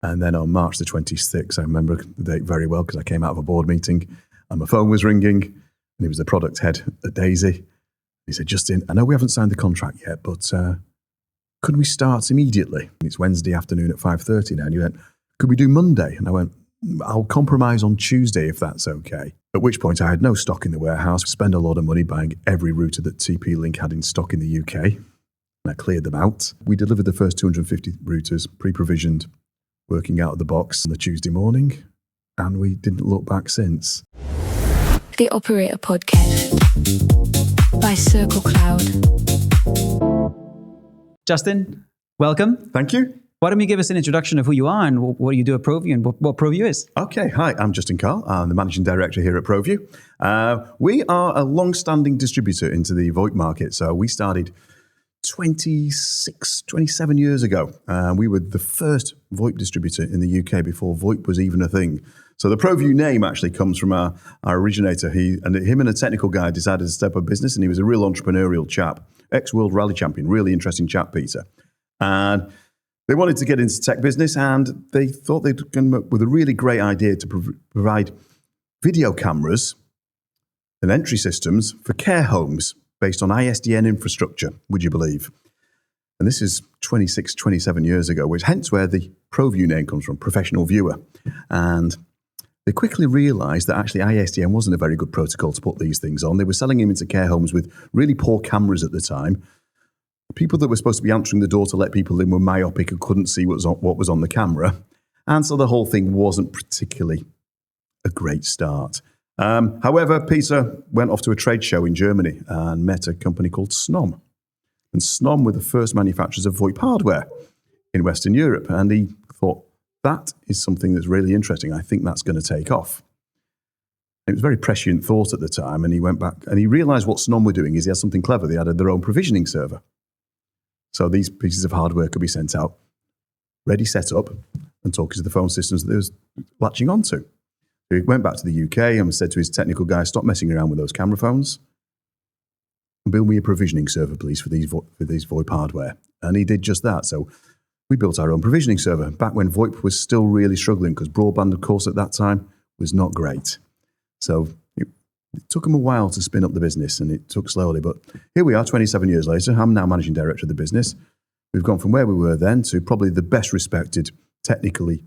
And then on March the 26th, I remember the date very well because I came out of a board meeting and my phone was ringing and he was the product head at Daisy. He said, Justin, I know we haven't signed the contract yet, but could we start immediately? And it's Wednesday afternoon at 5:30 now. And he went, could we do Monday? And I went, I'll compromise on Tuesday if that's okay. At which point I had no stock in the warehouse, spent a lot of money buying every router that TP-Link had in stock in the UK. And I cleared them out. We delivered the first 250 routers, pre-provisioned, working out of the box on the Tuesday morning. And we didn't look back since. The Operator Podcast by Circle Cloud. Justin, welcome. Thank you. Why don't you give us an introduction of who you are and what you do at ProVu and what ProVu is? Okay, hi, I'm Justin Carl. I'm the Managing Director here at ProVu. We are a long-standing distributor into the VoIP market. So we started 27 years ago. We were the first VoIP distributor in the UK before VoIP was even a thing. So the ProVu name actually comes from our originator. Him and a technical guy decided to step up business, and he was a real entrepreneurial chap, ex-World Rally champion, really interesting chap, Peter. And they wanted to get into tech business, and they thought they'd come up with a really great idea to provide video cameras and entry systems for care homes based on ISDN infrastructure, would you believe? And this is 27 years ago, which hence where the ProVu name comes from, professional viewer. And they quickly realized that actually ISDN wasn't a very good protocol to put these things on. They were selling them into care homes with really poor cameras at the time. People that were supposed to be answering the door to let people in were myopic and couldn't see what was on the camera. And so the whole thing wasn't particularly a great start. However, Peter went off to a trade show in Germany and met a company called Snom. And Snom were the first manufacturers of VoIP hardware in Western Europe. And he thought, that is something that's really interesting. I think that's going to take off. It was a very prescient thought at the time. And he went back and he realized what Snom were doing is he had something clever. They had their own provisioning server. So these pieces of hardware could be sent out, ready, set up, and talking to the phone systems that they was latching onto. So he went back to the UK and said to his technical guy, stop messing around with those camera phones and build me a provisioning server, please, for these VoIP hardware. And he did just that. So we built our own provisioning server back when VoIP was still really struggling because broadband, of course, at that time was not great. So it took him a while to spin up the business, and it took slowly. But here we are, 27 years later. I'm now managing director of the business. We've gone from where we were then to probably the best respected, technically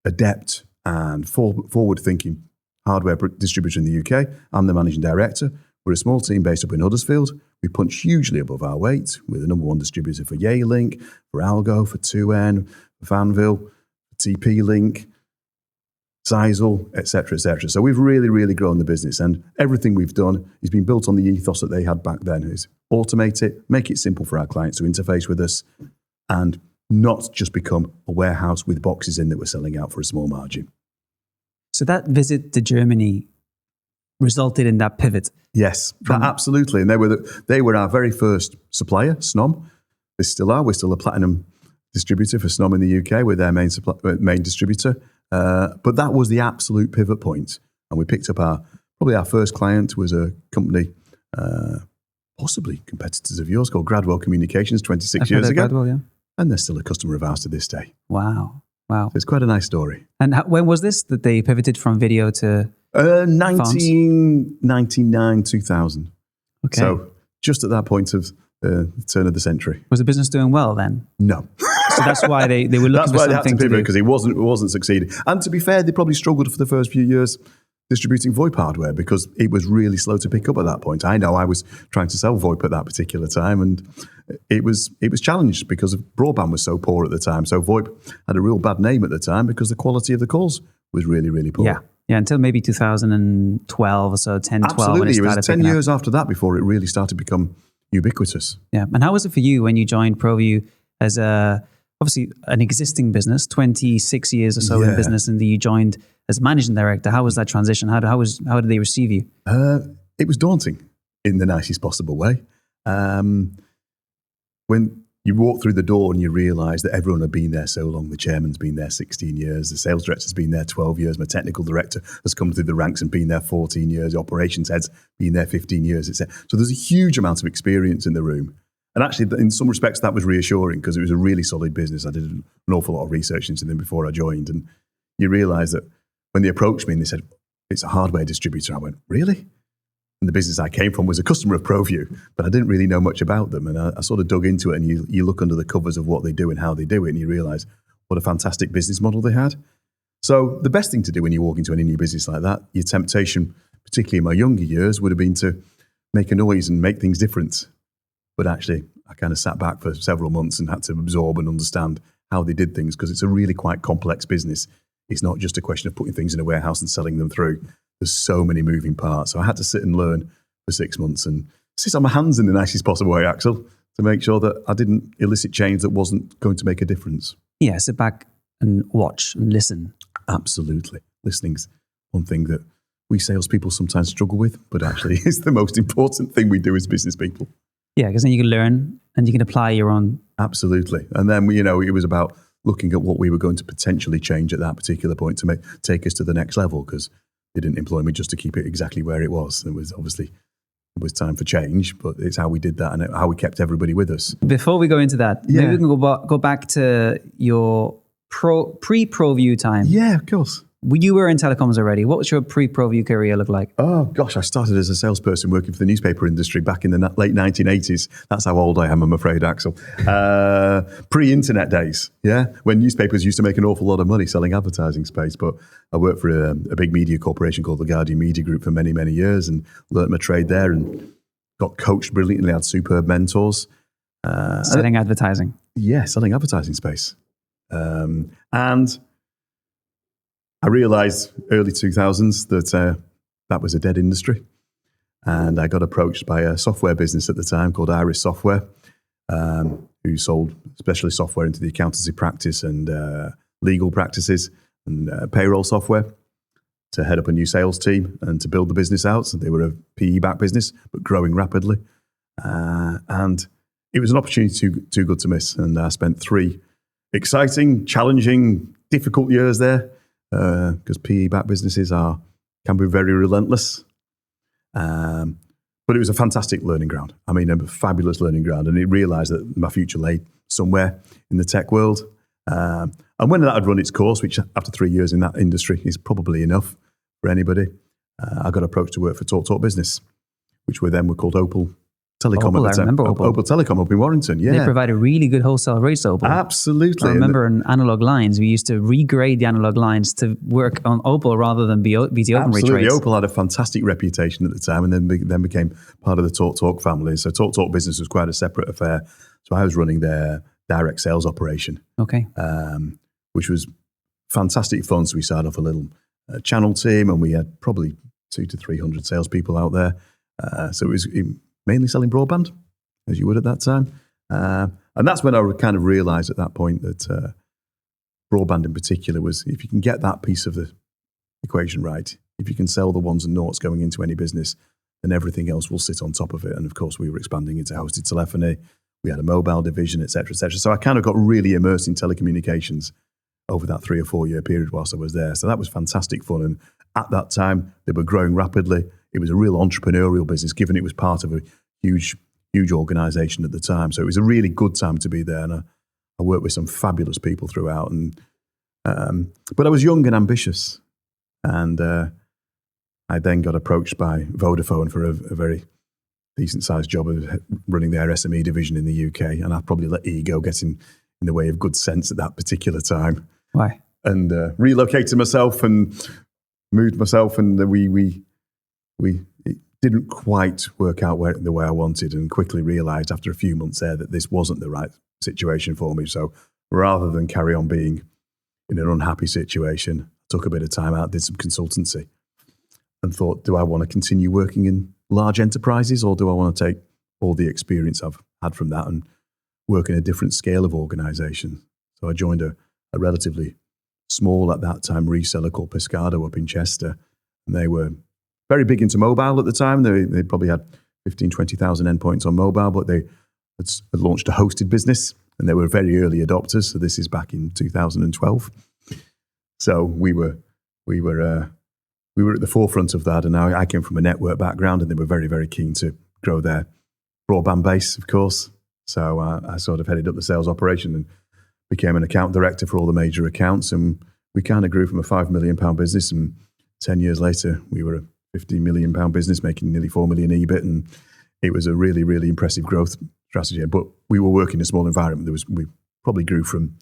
adept and forward-thinking hardware distributor in the UK. I'm the managing director. We're a small team based up in Huddersfield. We punch hugely above our weight. We're the number one distributor for Yealink, for Algo, for 2N, for Fanville, for TP-Link, Seisel, etc., etc. So we've really, really grown the business, and everything we've done has been built on the ethos that they had back then: is automate it, make it simple for our clients to interface with us, and not just become a warehouse with boxes in that we're selling out for a small margin. So that visit to Germany resulted in that pivot. Yes, absolutely. And they were our very first supplier, Snom. They still are. We're still a platinum distributor for Snom in the UK. We're their main distributor. But that was the absolute pivot point. And we picked up probably our first client was a company, possibly competitors of yours, called Gradwell Communications 26 years ago. Gradwell, yeah. And they're still a customer of ours to this day. Wow. So it's quite a nice story. And when was this that they pivoted from video to 1999, 2000. Okay. So just at that point of the turn of the century. Was the business doing well then? No. So that's why they were looking that's for why something they had to pivot, do. because it wasn't succeeding. And to be fair, they probably struggled for the first few years distributing VoIP hardware because it was really slow to pick up at that point. I know I was trying to sell VoIP at that particular time, and it was challenged because broadband was so poor at the time. So VoIP had a real bad name at the time because the quality of the calls was really, really poor. Yeah, until maybe 2012 or so, 10, 12. Absolutely, it was 10 years after that before it really started to become ubiquitous. Yeah, and how was it for you when you joined ProVu as obviously an existing business, 26 years or so in business, and you joined as managing director? How was that transition? How did they receive you? It was daunting in the nicest possible way. When you walk through the door and you realise that everyone had been there so long. The chairman's been there 16 years. The sales director's been there 12 years. My technical director has come through the ranks and been there 14 years. The operations head's been there 15 years. So there's a huge amount of experience in the room. And actually, in some respects, that was reassuring because it was a really solid business. I did an awful lot of research into them before I joined. And you realise that when they approached me and they said, it's a hardware distributor, I went, really? And the business I came from was a customer of ProVu, but I didn't really know much about them. And I sort of dug into it, and you look under the covers of what they do and how they do it, and you realise what a fantastic business model they had. So the best thing to do when you walk into any new business like that, your temptation, particularly in my younger years, would have been to make a noise and make things different. But actually, I kind of sat back for several months and had to absorb and understand how they did things, because it's a really quite complex business. It's not just a question of putting things in a warehouse and selling them through. There's so many moving parts. So I had to sit and learn for 6 months and sit on my hands in the nicest possible way, Axel, to make sure that I didn't elicit change that wasn't going to make a difference. Yeah, sit back and watch and listen. Absolutely. Listening's one thing that we salespeople sometimes struggle with, but actually is the most important thing we do as business people. Yeah, because then you can learn and you can apply your own. Absolutely. And then, it was about looking at what we were going to potentially change at that particular point to take us to the next level, because they didn't employ me just to keep it exactly where it was. It was time for change, but it's how we did that and how we kept everybody with us. Before we go into that, maybe we can go back to your pre-ProVu time. Yeah, of course. You were in telecoms already. What was your pre-ProVu career look like? Oh, gosh, I started as a salesperson working for the newspaper industry back in the late 1980s. That's how old I am, I'm afraid, Axel. Pre-internet days, when newspapers used to make an awful lot of money selling advertising space. But I worked for a big media corporation called the Guardian Media Group for many, many years and learnt my trade there and got coached brilliantly, had superb mentors. Selling advertising? Yeah, selling advertising space. And I realised early 2000s that that was a dead industry. And I got approached by a software business at the time called Iris Software, who sold specialist software into the accountancy practice and legal practices and payroll software, to head up a new sales team and to build the business out. So they were a PE-backed business, but growing rapidly. And it was an opportunity too good to miss. And I spent 3 exciting, challenging, difficult years there, because PE-backed businesses can be very relentless. But it was a fantastic learning ground. I mean, a fabulous learning ground. And I realised that my future lay somewhere in the tech world. And when that had run its course, which after 3 years in that industry is probably enough for anybody, I got approached to work for TalkTalk Business, which were called Opal Telecom. Opal, I remember Opal. Opal Telecom up in Warrington, yeah. They provided really good wholesale rates to Opal. Absolutely. I remember on analog lines, we used to regrade the analog lines to work on Opal rather than BT Openreach rates. Absolutely. Opal had a fantastic reputation at the time and then became part of the TalkTalk family. So TalkTalk Business was quite a separate affair. So I was running their direct sales operation, which was fantastic fun. So we started off a little channel team and we had probably 200 to 300 salespeople out there. So it was mainly selling broadband, as you would at that time. And that's when I kind of realised at that point that broadband in particular was, if you can get that piece of the equation right, if you can sell the ones and noughts going into any business, then everything else will sit on top of it. And of course, we were expanding into hosted telephony. We had a mobile division, et cetera, et cetera. So I kind of got really immersed in telecommunications over that 3 or 4 year period whilst I was there. So that was fantastic fun. And at that time, they were growing rapidly. It was a real entrepreneurial business, given it was part of a huge organisation at the time. So it was a really good time to be there. And I worked with some fabulous people throughout. And but I was young and ambitious. And I then got approached by Vodafone for a very decent-sized job of running their SME division in the UK. And I probably let ego get in the way of good sense at that particular time. Why? And relocated myself and moved myself, and it didn't quite work out the way I wanted, and quickly realised after a few months there that this wasn't the right situation for me. So rather than carry on being in an unhappy situation, I took a bit of time out, did some consultancy, and thought, do I want to continue working in large enterprises, or do I want to take all the experience I've had from that and work in a different scale of organisation? So I joined a relatively small at that time reseller called Pescado up in Chester, and they were very big into mobile at the time. They probably had 15,000, 20,000 endpoints on mobile, but they had launched a hosted business, and they were very early adopters. So this is back in 2012. So we were at the forefront of that, and I came from a network background, and they were very, very keen to grow their broadband base, of course. So I sort of headed up the sales operation and became an account director for all the major accounts. And we kind of grew from a £5 million business. And 10 years later, we were a £50 million business making nearly 4 million EBIT. And it was a really, really impressive growth strategy. But we were working in a small environment. We probably grew from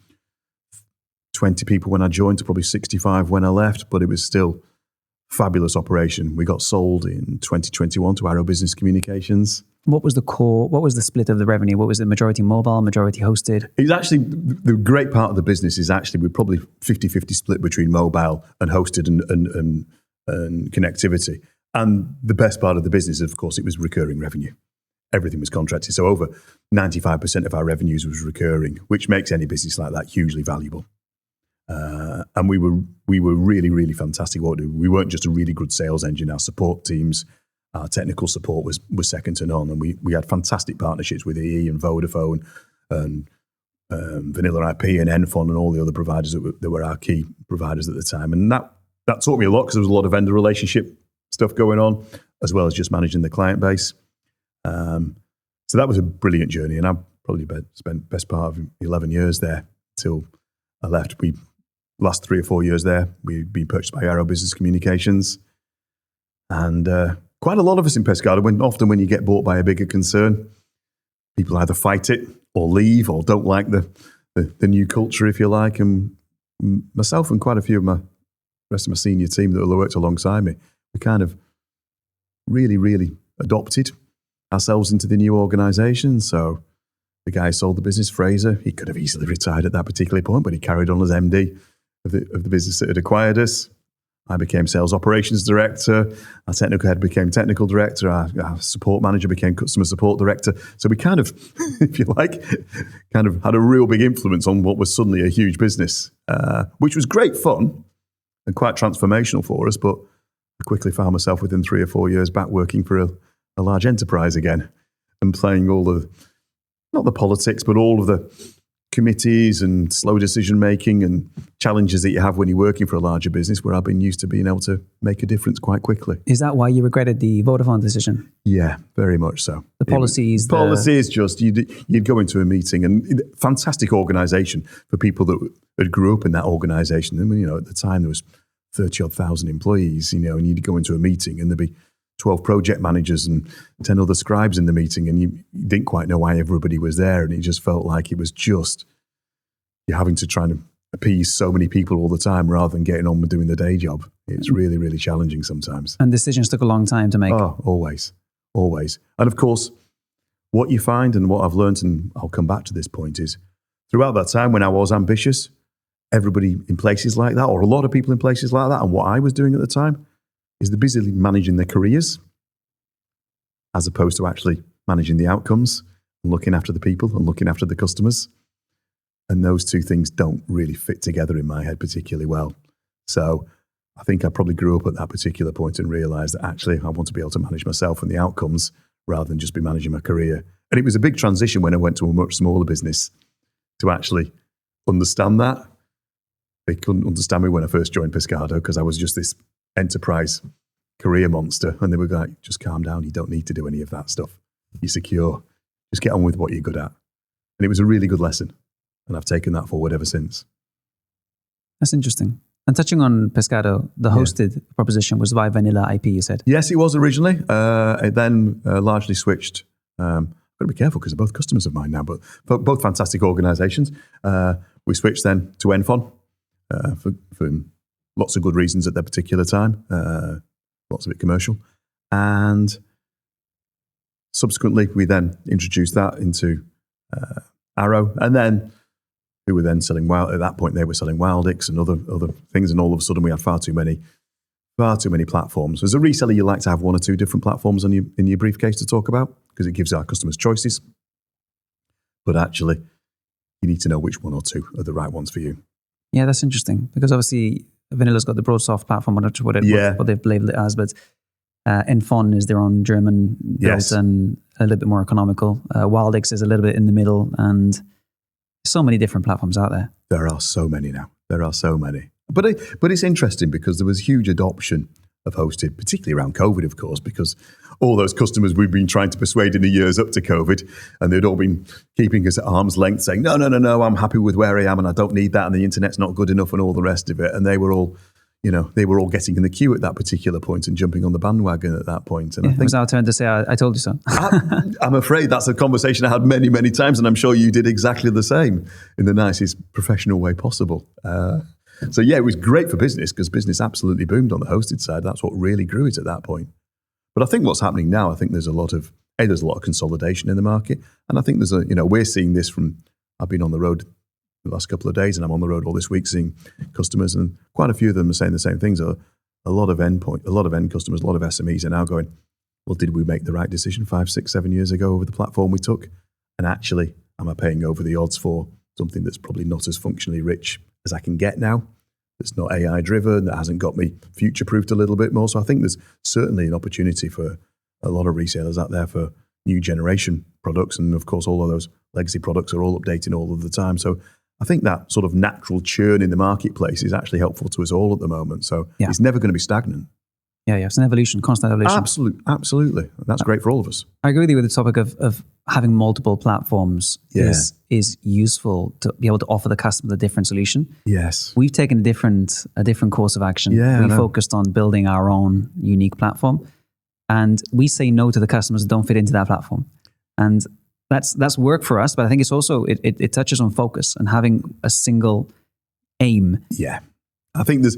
20 people when I joined to probably 65 when I left, but it was still fabulous operation. We got sold in 2021 to Arrow Business Communications. What was the split of the revenue? What was the majority mobile, majority hosted? It's actually, the great part of the business is actually we're probably 50-50 split between mobile and hosted and connectivity. And the best part of the business, of course, it was recurring revenue. Everything was contracted. So over 95% of our revenues was recurring, which makes any business like that hugely valuable. And we were really, really fantastic. We weren't just a really good sales engine. Our support teams, our technical support was second to none. And we had fantastic partnerships with EE and Vodafone and Vanilla IP and Enfon and all the other providers that were our key providers at the time. And that taught me a lot because there was a lot of vendor relationship stuff going on, as well as just managing the client base. So that was a brilliant journey. And I probably spent best part of 11 years there till I left. Last 3 or 4 years there, we'd been purchased by Arrow Business Communications. And quite a lot of us in Pescara, often when you get bought by a bigger concern, people either fight it or leave or don't like the new culture, if you like. And myself and quite a few of the rest of my senior team that worked alongside me, we kind of really, really adopted ourselves into the new organisation. So the guy who sold the business, Fraser, he could have easily retired at that particular point, but he carried on as MD of the business that had acquired us. I became sales operations director. Our technical head became technical director. Our support manager became customer support director. So we kind of, if you like, kind of had a real big influence on what was suddenly a huge business, which was great fun and quite transformational for us. But I quickly found myself within 3 or 4 years back working for a large enterprise again and playing all not the politics, but all of the committees and slow decision making and challenges that you have when you're working for a larger business, where I've been used to being able to make a difference quite quickly. Is that why you regretted the Vodafone decision? Yeah, very much so. The policies? Policies, just you'd go into a meeting, and fantastic organisation for people that grew up in that organisation. I mean, at the time there was 30-odd thousand employees, and you'd go into a meeting and there'd be 12 project managers and 10 other scribes in the meeting, and you didn't quite know why everybody was there, and it just felt like it was just you're having to try and appease so many people all the time rather than getting on with doing the day job. It's really, really challenging sometimes. And decisions took a long time to make. Oh, always. And of course, what you find and what I've learned, and I'll come back to this point, is throughout that time when I was ambitious, everybody in places like that, or a lot of people in places like that, and what I was doing at the time, is they're busily managing their careers as opposed to actually managing the outcomes and looking after the people and looking after the customers. And those two things don't really fit together in my head particularly well. So I think I probably grew up at that particular point and realised that actually I want to be able to manage myself and the outcomes rather than just be managing my career. And it was a big transition when I went to a much smaller business to actually understand that. They couldn't understand me when I first joined Pescado because I was just this enterprise career monster, and they were like, just calm down, you don't need to do any of that stuff, you're secure, just get on with what you're good at. And it was a really good lesson, and I've taken that forward ever since. That's interesting. And touching on Pescado, the hosted proposition was via Vanilla IP, you said? Yes, it was originally. It then largely switched. I've got to be careful because they're both customers of mine now, but both fantastic organisations. We switched then to Enfon for lots of good reasons at that particular time, lots of it commercial. And subsequently, we then introduced that into Arrow. And then we were then selling at that point, they were selling Wildix and other things. And all of a sudden, we had far too many platforms. As a reseller, you like to have 1 or 2 different platforms in your briefcase to talk about because it gives our customers choices. But actually, you need to know which 1 or 2 are the right ones for you. Yeah, that's interesting because obviously, Vanilla's got the BroadSoft platform, I'm not sure what they've labeled it as, but Enfon is their own German built and a little bit more economical. Wildix is a little bit in the middle, and so many different platforms out there. There are so many now. There are so many. But it's interesting because there was huge adoption of hosted, particularly around COVID, of course, because all those customers we've been trying to persuade in the years up to COVID, and they'd all been keeping us at arm's length, saying, no, I'm happy with where I am and I don't need that and the internet's not good enough and all the rest of it. And they were all getting in the queue at that particular point and jumping on the bandwagon at that point. And I think it was our turn to say, I told you so. I'm afraid that's a conversation I had many, many times, and I'm sure you did exactly the same in the nicest professional way possible. So yeah, it was great for business because business absolutely boomed on the hosted side. That's what really grew it at that point. But I think what's happening now, I think there's a lot of consolidation in the market. And I think we're seeing this I've been on the road the last couple of days and I'm on the road all this week seeing customers, and quite a few of them are saying the same things. A lot of end customers, a lot of SMEs are now going, well, did we make the right decision 5, 6, 7 years ago over the platform we took? And actually, am I paying over the odds for something that's probably not as functionally rich as I can get now, that's not AI driven, that hasn't got me future-proofed a little bit more? So I think there's certainly an opportunity for a lot of resellers out there for new generation products. And of course, all of those legacy products are all updating all of the time. So I think that sort of natural churn in the marketplace is actually helpful to us all at the moment. So it's never going to be stagnant. Yeah, it's an evolution, constant evolution. Absolutely. That's great for all of us. I agree with you with the topic of having multiple platforms is useful to be able to offer the customer a different solution. Yes. We've taken a different course of action. Yeah, we focused on building our own unique platform, and we say no to the customers that don't fit into that platform. And that's work for us, but I think it's also, it touches on focus and having a single aim. Yeah. I think there's,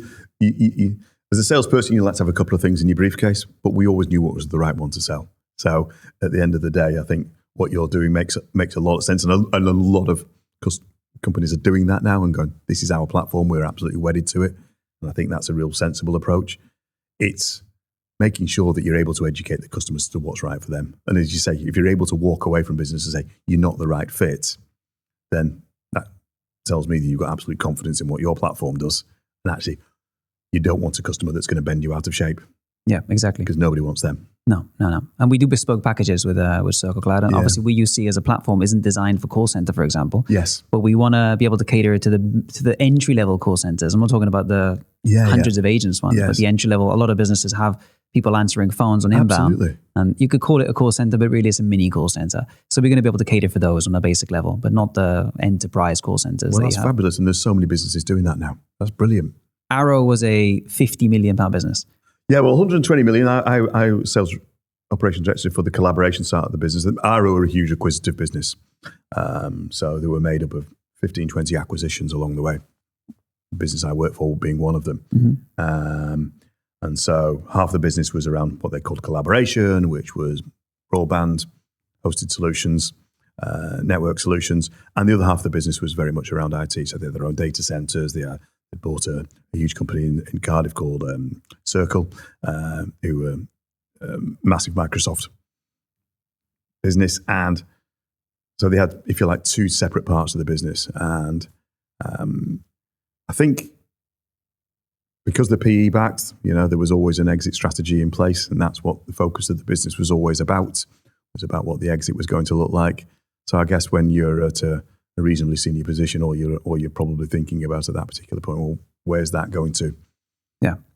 as a salesperson, you like to have a couple of things in your briefcase, but we always knew what was the right one to sell. So at the end of the day, I think what you're doing makes a lot of sense. And a lot of companies are doing that now and going, this is our platform. We're absolutely wedded to it. And I think that's a real sensible approach. It's making sure that you're able to educate the customers to what's right for them. And as you say, if you're able to walk away from business and say, you're not the right fit, then that tells me that you've got absolute confidence in what your platform does. And actually, you don't want a customer that's going to bend you out of shape. Yeah, exactly. Because nobody wants them. No. And we do bespoke packages with Circle Cloud. And obviously, we UC as a platform isn't designed for call center, for example. Yes. But we want to be able to cater to the entry level call centers. I'm not talking about the hundreds of agents ones, but the entry level. A lot of businesses have people answering phones on inbound. Absolutely. And you could call it a call center, but really it's a mini call center. So we're going to be able to cater for those on a basic level, but not the enterprise call centers. Well, that's fabulous. And there's so many businesses doing that now. That's brilliant. Arrow was a £50 million business. Yeah, well, 120 million. I was sales operations director for the collaboration side of the business. Arrow are a huge acquisitive business. So they were made up of 15, 20 acquisitions along the way. The business I work for being one of them. Mm-hmm. And so half the business was around what they called collaboration, which was broadband, hosted solutions, network solutions. And the other half of the business was very much around IT. So they had their own data centers. They bought a huge company in Cardiff called Circle, who were massive Microsoft business. And so they had, if you like, two separate parts of the business. And I think because they're PE backed, there was always an exit strategy in place. And that's what the focus of the business was always about. It was about what the exit was going to look like. So I guess when you're at a reasonably senior position, or you're probably thinking about at that particular point, well, where's that going to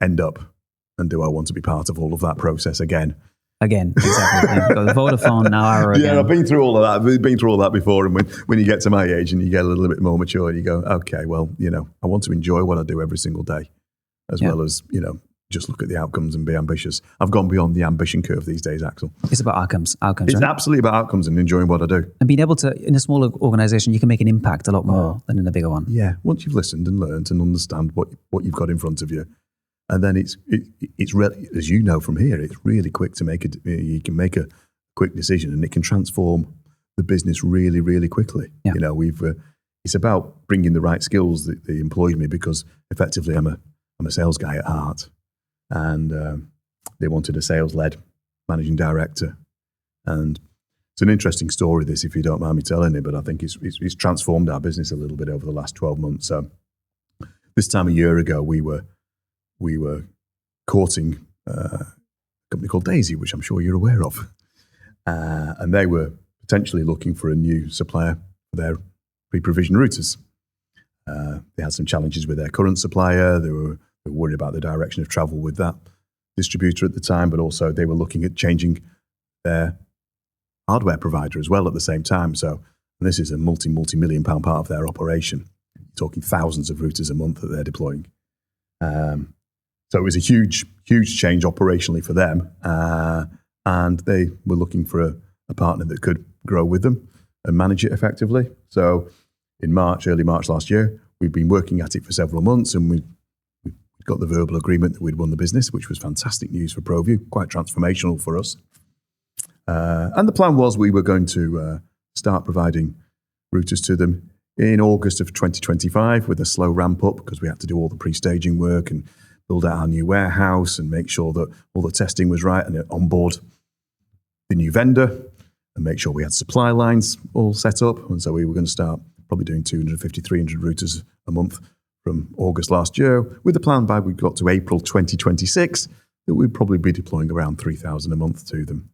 end up? And do I want to be part of all of that process again? Again, exactly. You've got the Vodafone, now Arrow again. Yeah, I've been through all of that. I've been through all that before. And when you get to my age and you get a little bit more mature, you go, okay, well, I want to enjoy what I do every single day, as well as, just look at the outcomes and be ambitious. I've gone beyond the ambition curve these days, Axel. It's about outcomes. It's right? absolutely about outcomes and enjoying what I do. And being able to, in a smaller organization, you can make an impact a lot more than in a bigger one. Yeah, once you've listened and learned and understand what you've got in front of you. And then it's as you know from here, it's really quick to you can make a quick decision and it can transform the business really, really quickly. Yeah. It's about bringing the right skills that they employed me, because effectively I'm a sales guy at heart. And they wanted a sales-led managing director. And it's an interesting story, this, if you don't mind me telling it, but I think it's transformed our business a little bit over the last 12 months. So this time a year ago, we were courting a company called Daisy, which I'm sure you're aware of. And they were potentially looking for a new supplier for their pre-provision routers. They had some challenges with their current supplier. They were worried about the direction of travel with that distributor at the time, but also they were looking at changing their hardware provider as well at the same time. So this is a multi-million pound part of their operation. You're talking thousands of routers a month that they're deploying. So it was a huge change operationally for them. And they were looking for a partner that could grow with them and manage it effectively. So in early March last year, we've been working at it for several months, and we got the verbal agreement that we'd won the business, which was fantastic news for ProVu, quite transformational for us. And the plan was we were going to start providing routers to them in August of 2025 with a slow ramp up, because we had to do all the pre-staging work and build out our new warehouse and make sure that all the testing was right and onboard the new vendor and make sure we had supply lines all set up. And so we were going to start probably doing 250, 300 routers a month from August last year, with the plan by we got to April 2026 that we'd probably be deploying around 3,000 a month to them.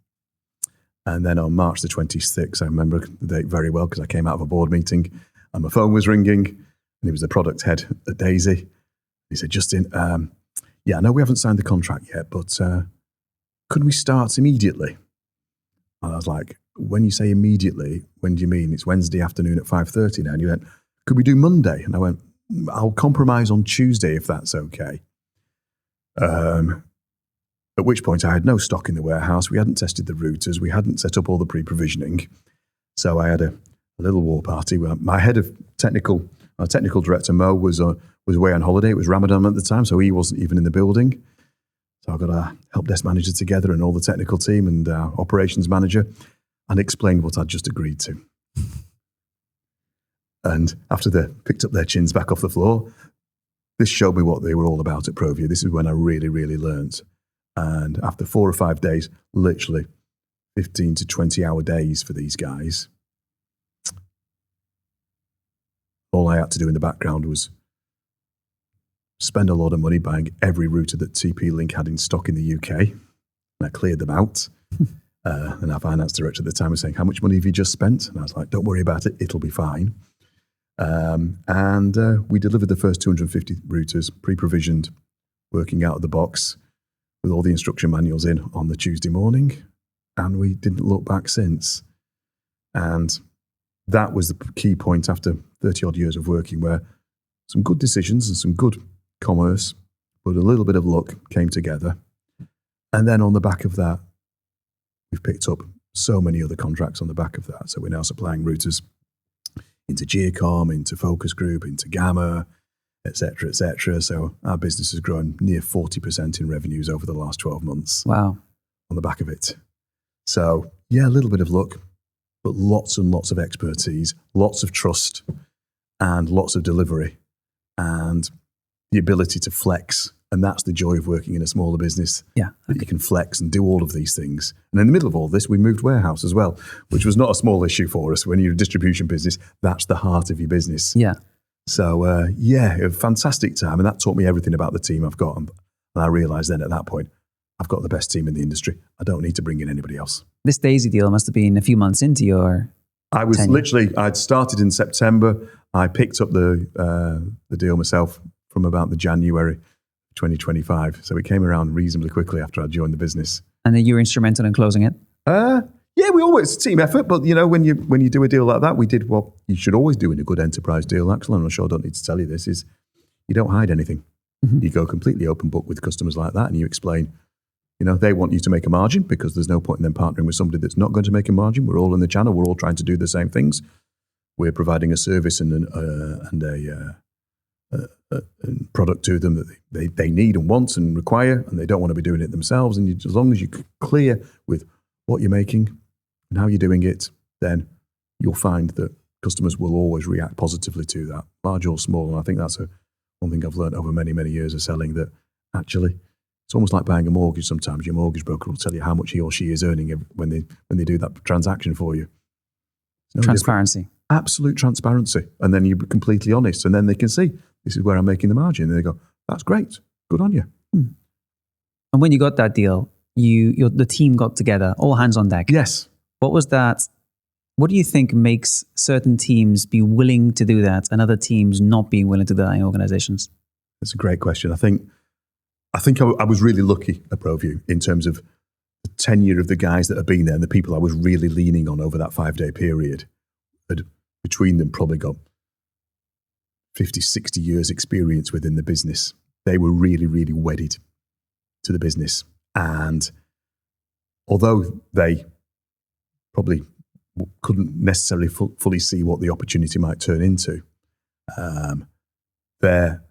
And then on March the 26th, I remember the date very well because I came out of a board meeting and my phone was ringing, and he was the product head at Daisy. He said, Justin, I know we haven't signed the contract yet, but could we start immediately? And I was like, when you say immediately, when do you mean? It's Wednesday afternoon at 5:30 now. And you went, could we do Monday? And I went, I'll compromise on Tuesday if that's okay. At which point I had no stock in the warehouse. We hadn't tested the routers. We hadn't set up all the pre-provisioning. So I had a little war party. My head of our technical director, Mo, was away on holiday. It was Ramadan at the time, so he wasn't even in the building. So I got our help desk manager together and all the technical team and our operations manager and explained what I'd just agreed to. And after they picked up their chins back off the floor, this showed me what they were all about at ProVu. This is when I really, really learned. And after 4 or 5 days, literally 15 to 20 hour days for these guys, all I had to do in the background was spend a lot of money buying every router that TP-Link had in stock in the UK. And I cleared them out. And our finance director at the time was saying, how much money have you just spent? And I was like, don't worry about it. It'll be fine. And we delivered the first 250 routers, pre-provisioned, working out of the box with all the instruction manuals in on the Tuesday morning. And we didn't look back since. And that was the key point after 30 odd years of working, where some good decisions and some good commerce, but a little bit of luck came together. And then on the back of that, we've picked up so many other contracts on the back of that. So we're now supplying routers into Geocom, into Focus Group, into Gamma, et cetera, et cetera. So our business has grown near 40% in revenues over the last 12 months. Wow. On the back of it. So yeah, a little bit of luck, but lots and lots of expertise, lots of trust, and lots of delivery, and the ability to flex. And that's the joy of working in a smaller business. Yeah. That you can flex and do all of these things. And in the middle of all this, we moved warehouse as well, which was not a small issue for us. When you're a distribution business, that's the heart of your business. Yeah. So a fantastic time. And that taught me everything about the team I've got. And I realized then at that point, I've got the best team in the industry. I don't need to bring in anybody else. This Daisy deal must have been a few months into your I'd started in September. I picked up the deal myself from about the January 2025. So it came around reasonably quickly after I joined the business. And then you were instrumental in closing it? Yeah, it's a team effort. But, when you do a deal like that, we did what you should always do in a good enterprise deal, Axel, and I'm sure I don't need to tell you this, is you don't hide anything. Mm-hmm. You go completely open book with customers like that and you explain, they want you to make a margin because there's no point in them partnering with somebody that's not going to make a margin. We're all in the channel. We're all trying to do the same things. We're providing a service and a product to them that they need and want and require, and they don't want to be doing it themselves. And as long as you're clear with what you're making and how you're doing it, then you'll find that customers will always react positively to that, large or small. And I think that's one thing I've learned over many, many years of selling, that actually it's almost like buying a mortgage sometimes. Your mortgage broker will tell you how much he or she is earning when they do that transaction for you. Transparency. Absolute transparency. And then you're completely honest. And then they can see, this is where I'm making the margin. And they go, that's great. Good on you. And when you got that deal, the team got together, all hands on deck. Yes. What was that? What do you think makes certain teams be willing to do that and other teams not being willing to do that in organizations? That's a great question. I think I think I was really lucky at ProVu in terms of the tenure of the guys that have been there and the people I was really leaning on over that 5-day period. Had between them probably got 50, 60 years experience within the business. They were really, really wedded to the business. And although they probably couldn't necessarily fully see what the opportunity might turn into, their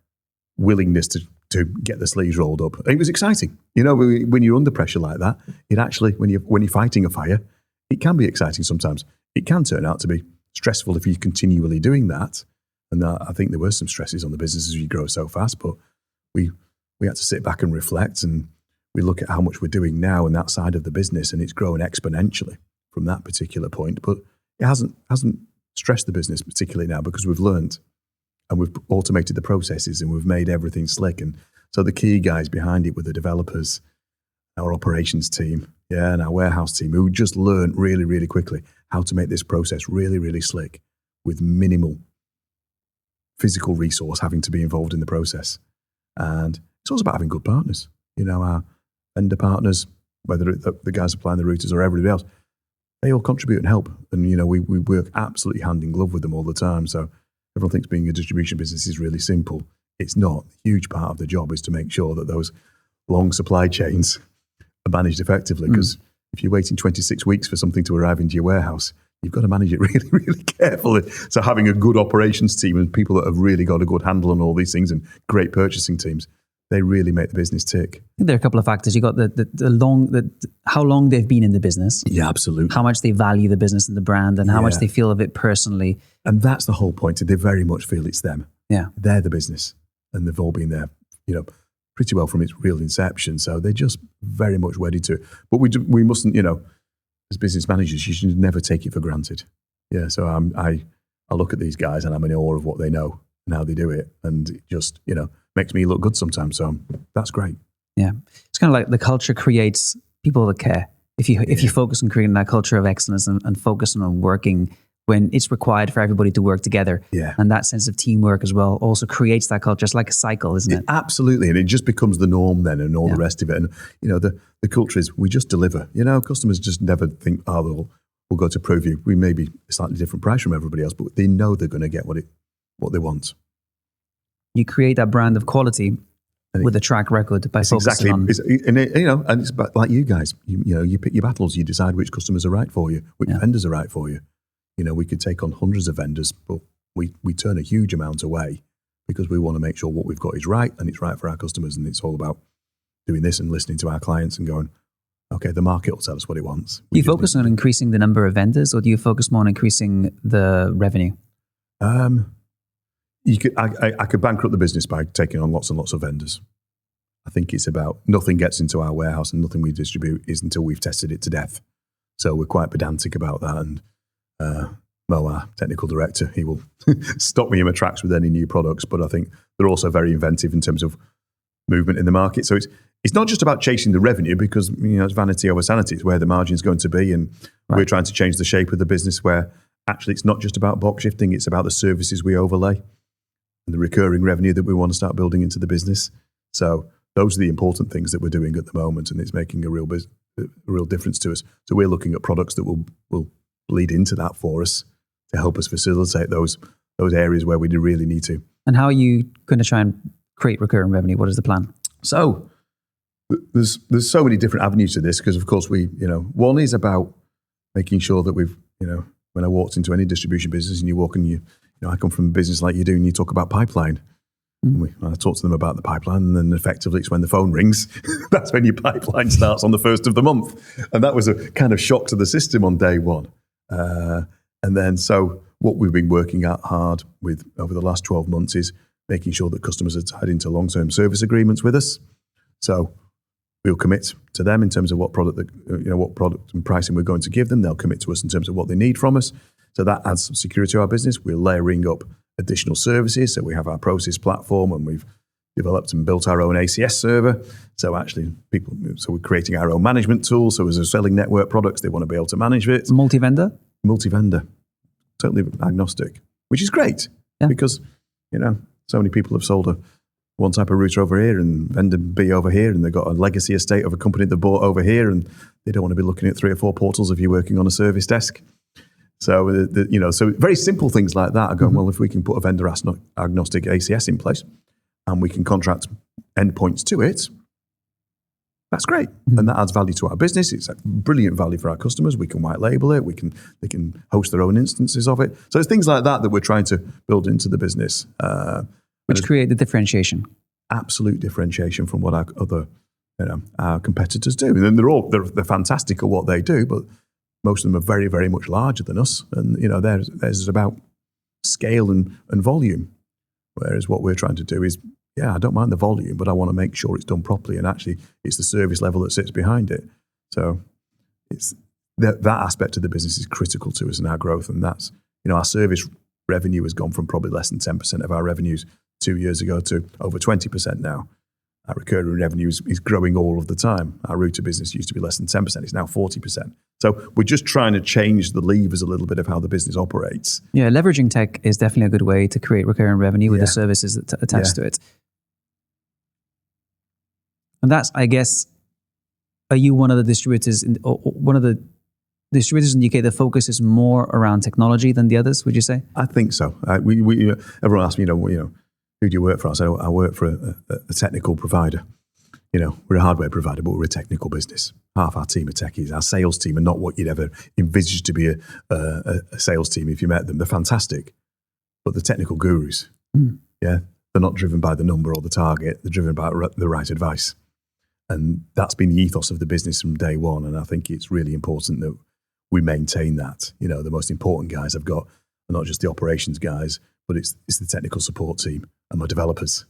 willingness to get the sleeves rolled up, it was exciting. You know, when you're under pressure like that, it actually, when you're fighting a fire, it can be exciting sometimes. It can turn out to be stressful if you're continually doing that. And I think there were some stresses on the business as you grow so fast, but we had to sit back and reflect, and we look at how much we're doing now in that side of the business, and it's growing exponentially from that particular point. But it hasn't stressed the business particularly now because we've learned and we've automated the processes and we've made everything slick. And so the key guys behind it were the developers, our operations team, and our warehouse team, who just learned really, really quickly how to make this process really, really slick with minimal physical resource having to be involved in the process. And it's also about having good partners. You know, our vendor partners, whether the guys supplying the routers or everybody else, they all contribute and help. And, you know, we work absolutely hand in glove with them all the time. So everyone thinks being a distribution business is really simple. It's not. A huge part of the job is to make sure that those long supply chains are managed effectively. Because if you're waiting 26 weeks for something to arrive into your warehouse, you've got to manage it really, really carefully. So having a good operations team and people that have really got a good handle on all these things and great purchasing teams, they really make the business tick. I think there are a couple of factors. You got how long they've been in the business. Yeah, absolutely. How much they value the business and the brand, and how much they feel of it personally. And that's the whole point. They very much feel it's them. Yeah, they're the business, and they've all been there, you know, pretty well from its real inception. So they're just very much wedded to it. But we mustn't, you know, as business managers, you should never take it for granted. Yeah. So I look at these guys and I'm in awe of what they know and how they do it, and it just, you know, makes me look good sometimes. So that's great. Yeah. It's kind of like the culture creates people that care. If you focus on creating that culture of excellence and focus on working when it's required for everybody to work together. Yeah. And that sense of teamwork as well also creates that culture. It's like a cycle, isn't it? Absolutely. And it just becomes the norm then, and all the rest of it. And, you know, the culture is we just deliver. You know, customers just never think, we'll go to ProVu. We may be a slightly different price from everybody else, but they know they're going to get what they want. You create that brand of quality with a track record by focusing on... And it's like you guys. You pick your battles. You decide which customers are right for you, which vendors are right for you. You know, we could take on hundreds of vendors, but we turn a huge amount away because we want to make sure what we've got is right and it's right for our customers. And it's all about doing this and listening to our clients and going, okay, the market will tell us what it wants. Do you focus on increasing the number of vendors, or do you focus more on increasing the revenue? I could bankrupt the business by taking on lots and lots of vendors. I think it's about nothing gets into our warehouse and nothing we distribute is until we've tested it to death. So we're quite pedantic about that. And Mo, our technical director, he will stop me in my tracks with any new products. But I think they're also very inventive in terms of movement in the market. So it's not just about chasing the revenue, because, you know, it's vanity over sanity. It's where the margin's going to be. And we're trying to change the shape of the business where actually it's not just about box shifting. It's about the services we overlay and the recurring revenue that we want to start building into the business. So those are the important things that we're doing at the moment, and it's making a real difference to us. So we're looking at products that will lead into that for us to help us facilitate those areas where we really need to. And how are you going to try and create recurring revenue? What is the plan? So there's so many different avenues to this, because of course one is about making sure that we've, you know, when I walked into any distribution business and you walk and I come from a business like you do, and you talk about pipeline. I talk to them about the pipeline, and then effectively it's when the phone rings. That's when your pipeline starts on the 1st of the month. And that was a kind of shock to the system on day one. And then so what we've been working out hard with over the last 12 months is making sure that customers are tied into long-term service agreements with us. So we'll commit to them in terms of what product and pricing we're going to give them. They'll commit to us in terms of what they need from us. So that adds some security to our business. We're layering up additional services. So we have our process platform, and we've developed and built our own ACS server. So actually we're creating our own management tool. So as they're selling network products, they want to be able to manage it. Multi-vendor, totally agnostic, which is great because, you know, so many people have sold one type of router over here and vendor B over here, and they've got a legacy estate of a company they bought over here, and they don't want to be looking at 3 or 4 portals if you're working on a service desk. So, so very simple things like that are going, well, if we can put a vendor agnostic ACS in place and we can contract endpoints to it, that's great. And that adds value to our business. It's a brilliant value for our customers. We can white label it. They can host their own instances of it. So it's things like that we're trying to build into the business. Which create the differentiation. Absolute differentiation from what our other our competitors do. And then they're fantastic at what they do, but most of them are very, very much larger than us. And, theirs is about scale and volume. Whereas what we're trying to do is, I don't mind the volume, but I want to make sure it's done properly. And actually, it's the service level that sits behind it. So it's that aspect of the business is critical to us and our growth. And that's, our service revenue has gone from probably less than 10% of our revenues 2 years ago to over 20% now. Our recurring revenue is growing all of the time. Our router business used to be less than 10%. It's now 40%. So we're just trying to change the levers a little bit of how the business operates. Yeah, leveraging tech is definitely a good way to create recurring revenue with the services attached to it. And that's, I guess, are you one of the distributors in the UK that focuses more around technology than the others, would you say? I think so. Everyone asks me, who do you work for? I say, I work for a technical provider. We're a hardware provider, but we're a technical business. Half our team are techies. Our sales team are not what you'd ever envisage to be a sales team if you met them. They're fantastic, but they're technical gurus. Yeah, they're not driven by the number or the target. They're driven by the right advice. And that's been the ethos of the business from day one. And I think it's really important that we maintain that. The most important guys I've got are not just the operations guys, but it's the technical support team and my developers.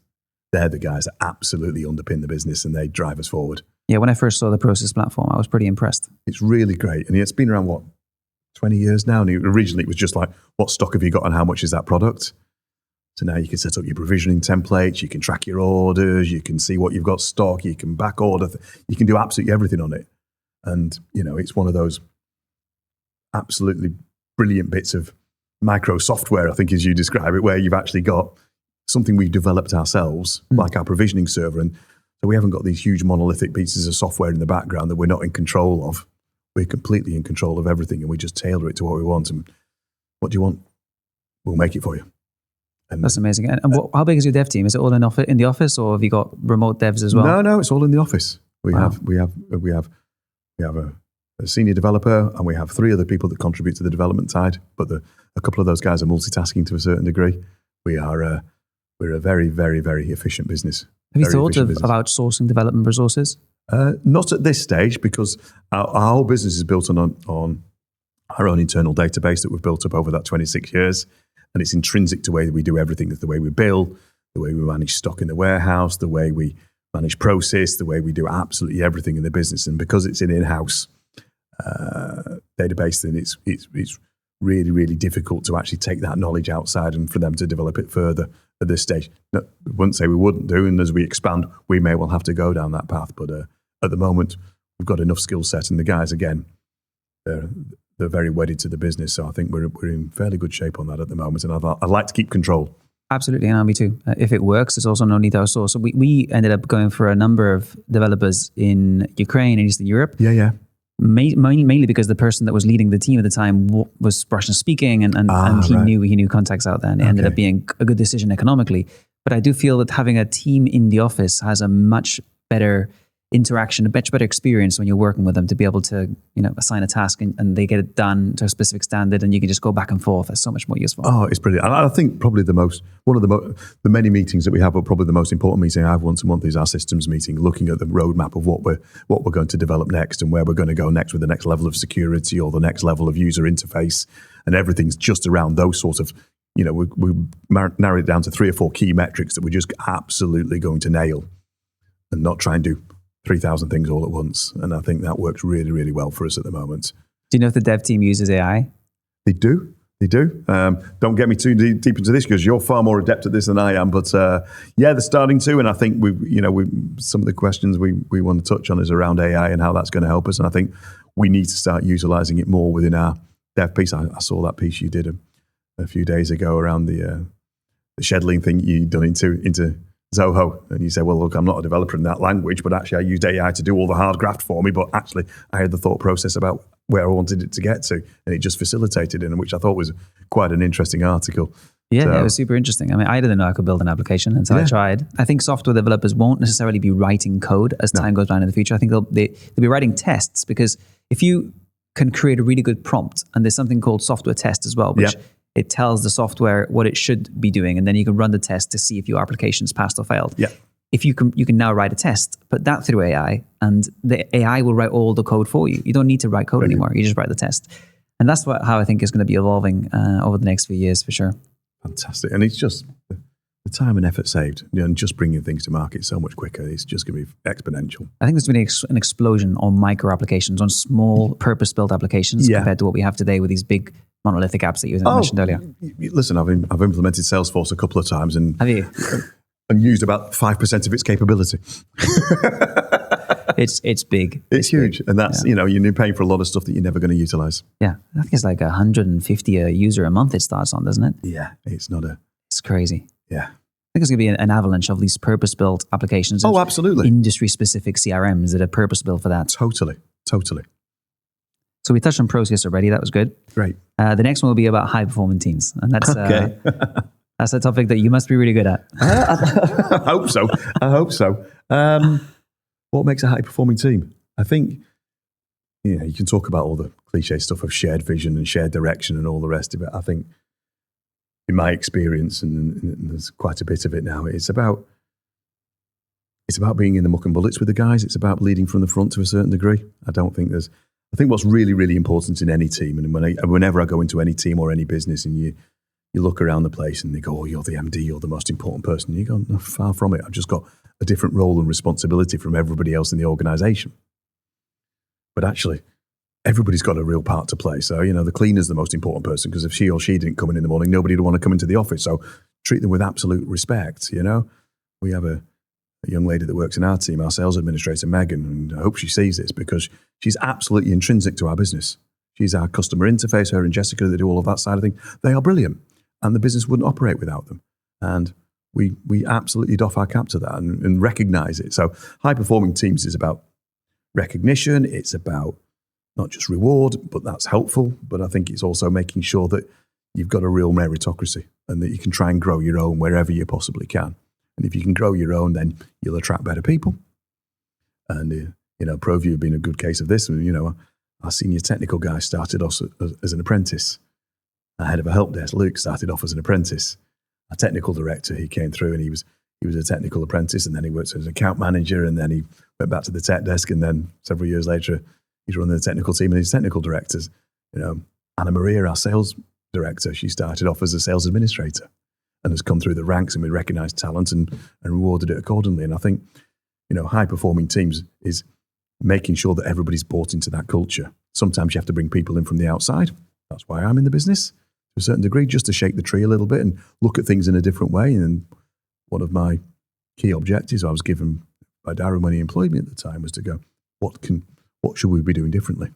They're the guys that absolutely underpin the business and they drive us forward. Yeah, when I first saw the Process platform, I was pretty impressed. It's really great. And it's been around, 20 years now? And originally it was just like, what stock have you got and how much is that product? So now you can set up your provisioning templates, you can track your orders, you can see what you've got stock, you can back order, you can do absolutely everything on it. And, it's one of those absolutely brilliant bits of micro software, I think as you describe it, where you've actually got something we've developed ourselves, like our provisioning server. And so we haven't got these huge monolithic pieces of software in the background that we're not in control of. We're completely in control of everything and we just tailor it to what we want. And what do you want? We'll make it for you. And that's amazing. And how big is your dev team? Is it all in the office, or have you got remote devs as well? No, it's all in the office. We have a senior developer, and we have 3 other people that contribute to the development side. But a couple of those guys are multitasking to a certain degree. We're a very, very, very efficient business. Have you thought of outsourcing development resources? Not at this stage, because our whole business is built on our own internal database that we've built up over that 26 years. And it's intrinsic to the way that we do everything, the way we bill, the way we manage stock in the warehouse, the way we manage process, the way we do absolutely everything in the business. And because it's an in-house database, then it's really, really difficult to actually take that knowledge outside and for them to develop it further at this stage. No, I wouldn't say we wouldn't do, and as we expand, we may well have to go down that path. But at the moment, we've got enough skill set, and the guys, again, they're very wedded to the business. So I think we're in fairly good shape on that at the moment, and I'd like to keep control. Absolutely, and me too. If it works, there's also no need to outsource. So we ended up going for a number of developers in Ukraine and Eastern Europe. Yeah. Mainly because the person that was leading the team at the time was Russian speaking, and he knew contacts out there, and it ended up being a good decision economically. But I do feel that having a team in the office has a much better interaction, a much better experience when you're working with them, to be able to assign a task and they get it done to a specific standard, and you can just go back and forth. That's so much more useful. Oh, it's brilliant. And I think probably one of the many meetings that we have, but probably the most important meeting I have once a month is our systems meeting, looking at the roadmap of what we're going to develop next and where we're going to go next with the next level of security or the next level of user interface, and everything's just around those sort of. We narrowed it down to 3 or 4 key metrics that we're just absolutely going to nail, and not try and do 3,000 things all at once. And I think that works really, really well for us at the moment. Do you know if the dev team uses AI? They do. Don't get me too deep into this, because you're far more adept at this than I am. But they're starting to. And I think some of the questions we want to touch on is around AI and how that's going to help us. And I think we need to start utilizing it more within our dev piece. I saw that piece you did a few days ago around the scheduling thing you've done into Zoho. And you say, well, look, I'm not a developer in that language, but actually I used AI to do all the hard graft for me. But actually I had the thought process about where I wanted it to get to, and it just facilitated it, which I thought was quite an interesting article. Yeah, it was super interesting. I mean, I didn't know I could build an application until I tried. I think software developers won't necessarily be writing code as time goes on in the future. I think they'll be writing tests, because if you can create a really good prompt, and there's something called software test as well, which it tells the software what it should be doing, and then you can run the test to see if your application's passed or failed. Yeah. If you can now write a test, put that through AI, and the AI will write all the code for you. You don't need to write code anymore. You just write the test. And that's how I think is going to be evolving over the next few years for sure. Fantastic. And it's just the time and effort saved, and just bringing things to market so much quicker. It's just going to be exponential. I think there's been an explosion on micro applications, on small purpose-built applications compared to what we have today with these big monolithic apps that you mentioned earlier. Listen, I've implemented Salesforce a couple of times, and have you? And used about 5% of its capability. It's big. It's huge. Big. And that's, you're paying for a lot of stuff that you're never going to utilize. Yeah. I think it's like 150 a user a month it starts on, doesn't it? Yeah. It's crazy. Yeah. I think it's going to be an avalanche of these purpose-built applications. Oh, absolutely. Industry-specific CRMs that are purpose-built for that. Totally. So we touched on process already. That was good. Great. The next one will be about high-performing teams. And that's okay. That's a topic that you must be really good at. I hope so. What makes a high-performing team? I think, you can talk about all the cliche stuff of shared vision and shared direction and all the rest of it. I think, in my experience, and there's quite a bit of it now, it's about being in the muck and bullets with the guys. It's about leading from the front to a certain degree. I think what's really, really important in any team, and whenever I go into any team or any business, and you look around the place and they go, oh, you're the MD, you're the most important person. And you go, no, far from it. I've just got a different role and responsibility from everybody else in the organization. But actually, everybody's got a real part to play. So, the cleaner's the most important person, because if she or she didn't come in the morning, nobody would want to come into the office. So treat them with absolute respect, We have a young lady that works in our team, our sales administrator, Megan, and I hope she sees this, because she's absolutely intrinsic to our business. She's our customer interface. Her and Jessica, they do all of that side of things. They are brilliant. And the business wouldn't operate without them. And we absolutely doff our cap to that and recognize it. So high-performing teams is about recognition. It's about not just reward, but that's helpful. But I think it's also making sure that you've got a real meritocracy and that you can try and grow your own wherever you possibly can. And if you can grow your own, then you'll attract better people. And, ProVu have been a good case of this. Our senior technical guy started off as an apprentice. Our head of a help desk, Luke, started off as an apprentice. Our technical director, he came through and he was a technical apprentice, and then he worked as an account manager, and then he went back to the tech desk, and then several years later, he's running the technical team and he's technical directors. Anna Maria, our sales director, she started off as a sales administrator and has come through the ranks, and we recognized talent and rewarded it accordingly. And I think, high-performing teams is making sure that everybody's bought into that culture. Sometimes you have to bring people in from the outside. That's why I'm in the business, to a certain degree, just to shake the tree a little bit and look at things in a different way. And one of my key objectives I was given by Darren when he employed me at the time was to go, what should we be doing differently?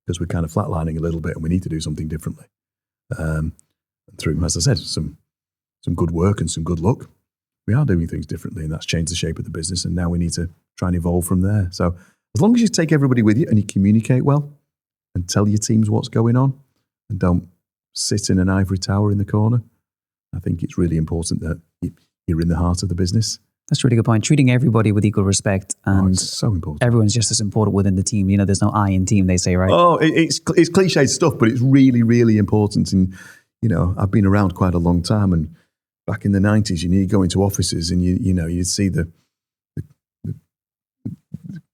Because we're kind of flatlining a little bit and we need to do something differently. Through, as I said, some good work and some good luck, we are doing things differently, and that's changed the shape of the business. And now we need to try and evolve from there. So as long as you take everybody with you and you communicate well and tell your teams what's going on and don't sit in an ivory tower in the corner, I think it's really important that you're in the heart of the business. That's a really good point. Treating everybody with equal respect, and it's so important. Everyone's just as important within the team. There's no I in team, they say, right? Oh, it's cliched stuff, but it's really, really important. And, I've been around quite a long time, and back in the 90s, you go into offices and you'd see the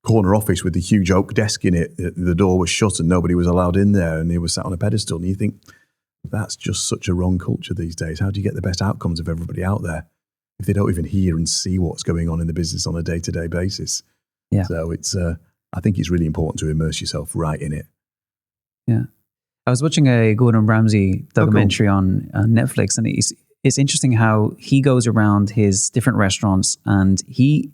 corner office with the huge oak desk in it. The door was shut and nobody was allowed in there, and they were sat on a pedestal. And you think, that's just such a wrong culture these days. How do you get the best outcomes of everybody out there if they don't even hear and see what's going on in the business on a day-to-day basis? Yeah. So I think it's really important to immerse yourself right in it. Yeah. I was watching a Gordon Ramsay documentary on Netflix, and it's interesting how he goes around his different restaurants, and he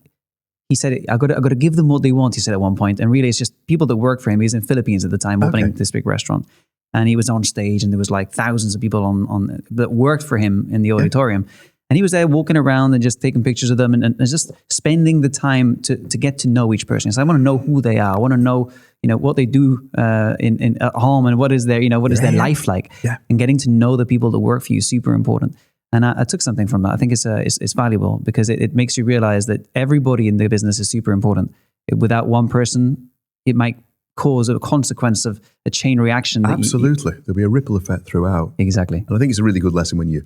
said, I got to give them what they want, he said at one point. And really, it's just people that work for him. He was in Philippines at the time, opening this big restaurant. And he was on stage, and there was like thousands of people on that worked for him in the auditorium. And he was there walking around and just taking pictures of them and just spending the time to get to know each person. So I want to know who they are. I want to know, what they do at home and what is their, what is their life like. Yeah. And getting to know the people that work for you is super important. And I took something from that. I think it's valuable because it makes you realize that everybody in the business is super important. Without one person, it might cause a consequence of a chain reaction. Absolutely. There'll be a ripple effect throughout. Exactly. And I think it's a really good lesson when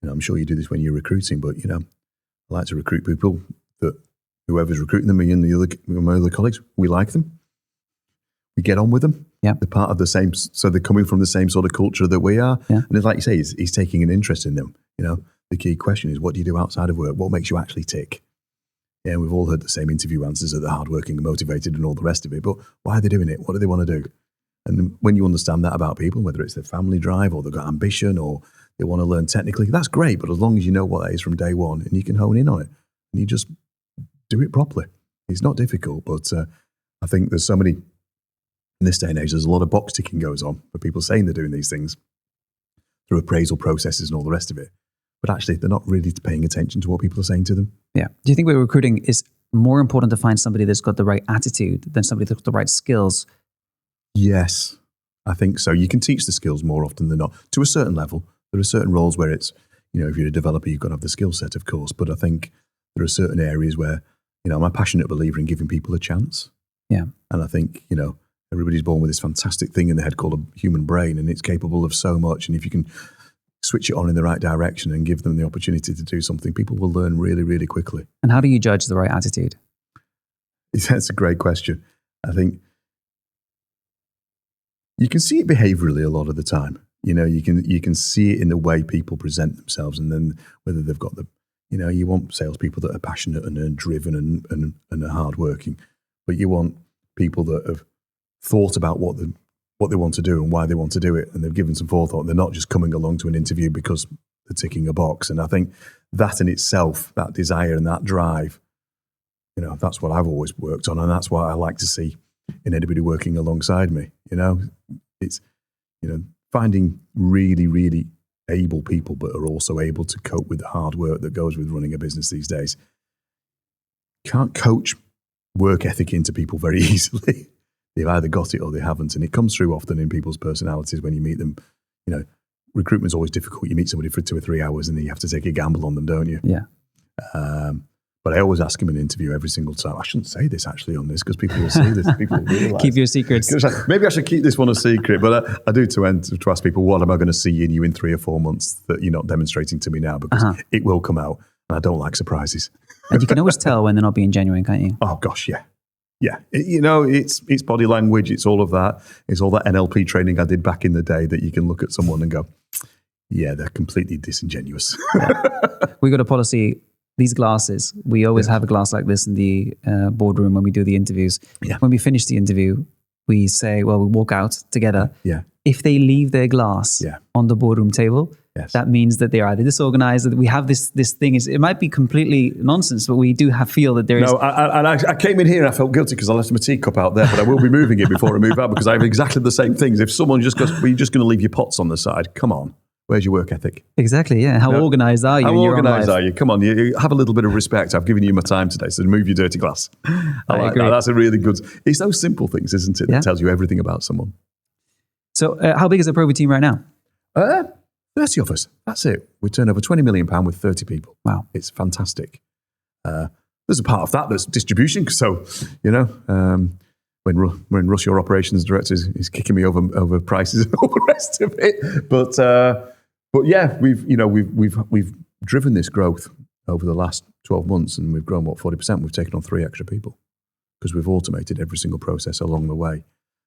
I'm sure you do this when you're recruiting, but, I like to recruit people that whoever's recruiting them, me and my other colleagues, we like them. We get on with them. Yeah. They're part of the same, so they're coming from the same sort of culture that we are. Yeah. And it's like you say, he's taking an interest in them. The key question is, what do you do outside of work? What makes you actually tick? Yeah, we've all heard the same interview answers that they're hardworking and motivated and all the rest of it. But why are they doing it? What do they want to do? And when you understand that about people, whether it's their family drive or they've got ambition or they want to learn technically, that's great. But as long as you know what that is from day one and you can hone in on it and you just do it properly. It's not difficult, but I think there's so many, in this day and age, there's a lot of box ticking goes on for people saying they're doing these things through appraisal processes and all the rest of it. But actually, they're not really paying attention to what people are saying to them. Yeah. Do you think with recruiting is more important to find somebody that's got the right attitude than somebody that's got the right skills? Yes, I think so. You can teach the skills more often than not. To a certain level, there are certain roles where it's, if you're a developer, you've got to have the skill set, of course. But I think there are certain areas where, I'm a passionate believer in giving people a chance. Yeah. And I think, everybody's born with this fantastic thing in the head called a human brain, and it's capable of so much. And if you can switch it on in the right direction and give them the opportunity to do something, people will learn really, really quickly. And how do you judge the right attitude? That's a great question. I think you can see it behaviorally a lot of the time. You can see it in the way people present themselves, and then whether they've got you want salespeople that are passionate and are driven and are hardworking, but you want people that have thought about what they want to do and why they want to do it, and they've given some forethought. They're not just coming along to an interview because they're ticking a box. And I think that in itself, that desire and that drive, that's what I've always worked on, and that's what I like to see in anybody working alongside me. It's finding really, really able people, but are also able to cope with the hard work that goes with running a business these days. You can't coach work ethic into people very easily. They've either got it or they haven't, and it comes through often in people's personalities when you meet them. Recruitment's always difficult. You meet somebody for 2 or 3 hours and then you have to take a gamble on them, don't you? Yeah. But I always ask them in an interview every single time. I shouldn't say this actually on this because people will see this. People will realize. Keep your secrets. Maybe I should keep this one a secret, but I do to ask people, what am I going to see in you in 3 or 4 months that you're not demonstrating to me now? Because it will come out, and I don't like surprises. And you can always tell when they're not being genuine, can't you? Oh gosh, yeah. Yeah, it's body language. It's all of that. It's all that NLP training I did back in the day that you can look at someone and go, yeah, they're completely disingenuous. Yeah. We got a policy, these glasses, we always have a glass like this in the boardroom when we do the interviews. Yeah. When we finish the interview, we say, we walk out together. Yeah. If they leave their glass on the boardroom table, that means that they're either disorganized, that we have this thing. It might be completely nonsense, but we do feel that there is... No, I came in here and I felt guilty because I left my teacup out there, but I will be moving it before I move out because I have exactly the same things. If someone just goes, well, you're just going to leave your pots on the side, come on. Where's your work ethic? Exactly, yeah. How organized are you? How organized are you? Come on, you have a little bit of respect. I've given you my time today, so move your dirty glass. I like agree. that. That's a really good... It's those simple things, isn't it, that tells you everything about someone. So how big is the ProVu team right now? 30 of us. That's it. We turn over £20 million with 30 people. Wow. It's fantastic. There's a part of that that's distribution. So, when Russ, your operations director, is kicking me over prices and all the rest of it. But yeah, we've driven this growth over the last 12 months, and we've grown 40%. We've taken on 3 extra people because we've automated every single process along the way.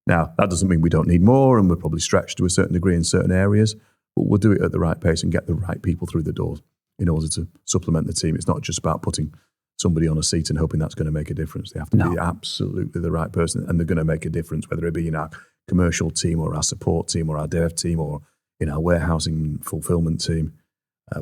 Now, that doesn't mean we don't need more, and we're probably stretched to a certain degree in certain areas, but we'll do it at the right pace and get the right people through the doors in order to supplement the team. It's not just about putting somebody on a seat and hoping that's going to make a difference. They have to be absolutely the right person, and they're going to make a difference, whether it be in our commercial team or our support team or our dev team or in our warehousing fulfillment team,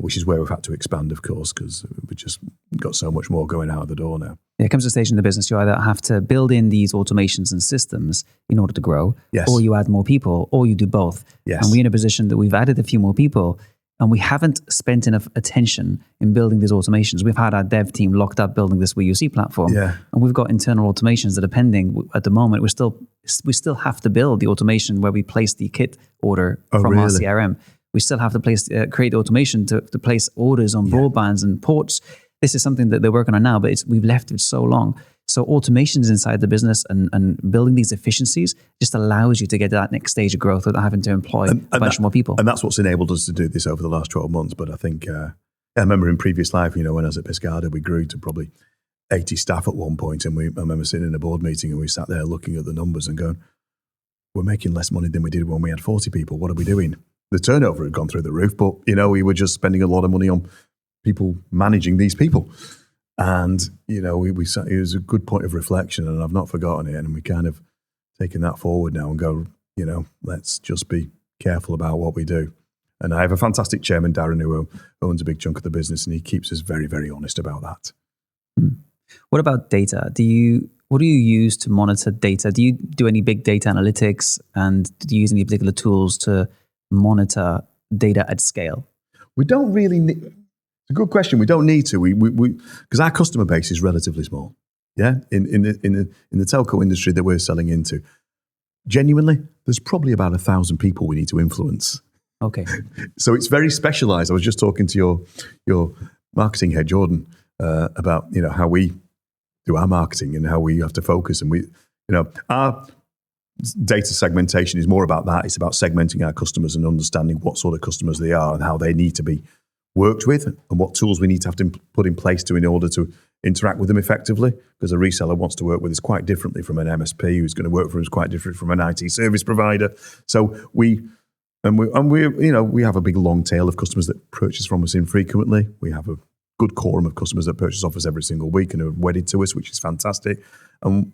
which is where we've had to expand, of course, because we've just got so much more going out of the door now. Yeah, it comes to a stage in the business you either have to build in these automations and systems in order to grow, or you add more people, or you do both. Yes. And we're in a position that we've added a few more people, And we haven't spent enough attention in building these automations. We've had our dev team locked up building this VUC platform, and we've got internal automations that are pending at the moment. We still have to build the automation where we place the kit order from our CRM. We still have to create the automation to place orders on broadbands and ports. This is something that they're working on now, but we've left it so long. So automations inside the business and building these efficiencies just allows you to get to that next stage of growth without having to employ a bunch more people. And that's what's enabled us to do this over the last 12 months. But I think, I remember in previous life, when I was at Pescada, we grew to probably 80 staff at one point. And I remember sitting in a board meeting and we sat there looking at the numbers and going, we're making less money than we did when we had 40 people. What are we doing? The turnover had gone through the roof, but, we were just spending a lot of money on people managing these people. And, it was a good point of reflection, and I've not forgotten it. And we kind of taken that forward now and go, let's just be careful about what we do. And I have a fantastic chairman, Darren, who owns a big chunk of the business, and he keeps us very, very honest about that. What about data? What do you use to monitor data? Do you do any big data analytics, and do you use any particular tools to monitor data at scale? We don't really need... It's a good question. We don't need to. We because our customer base is relatively small. Yeah, in the telco industry that we're selling into, genuinely, there's probably about 1,000 people we need to influence. Okay. So it's very specialized. I was just talking to your marketing head, Jordan, about how we do our marketing and how we have to focus. And our data segmentation is more about that. It's about segmenting our customers and understanding what sort of customers they are and how they need to be worked with and what tools we need to have to put in place in order to interact with them effectively, because a reseller wants to work with us quite differently from an MSP who's going to work for us quite different from an IT service provider. So we have a big long tail of customers that purchase from us infrequently. We have a good quorum of customers that purchase off us every single week and are wedded to us, which is fantastic. And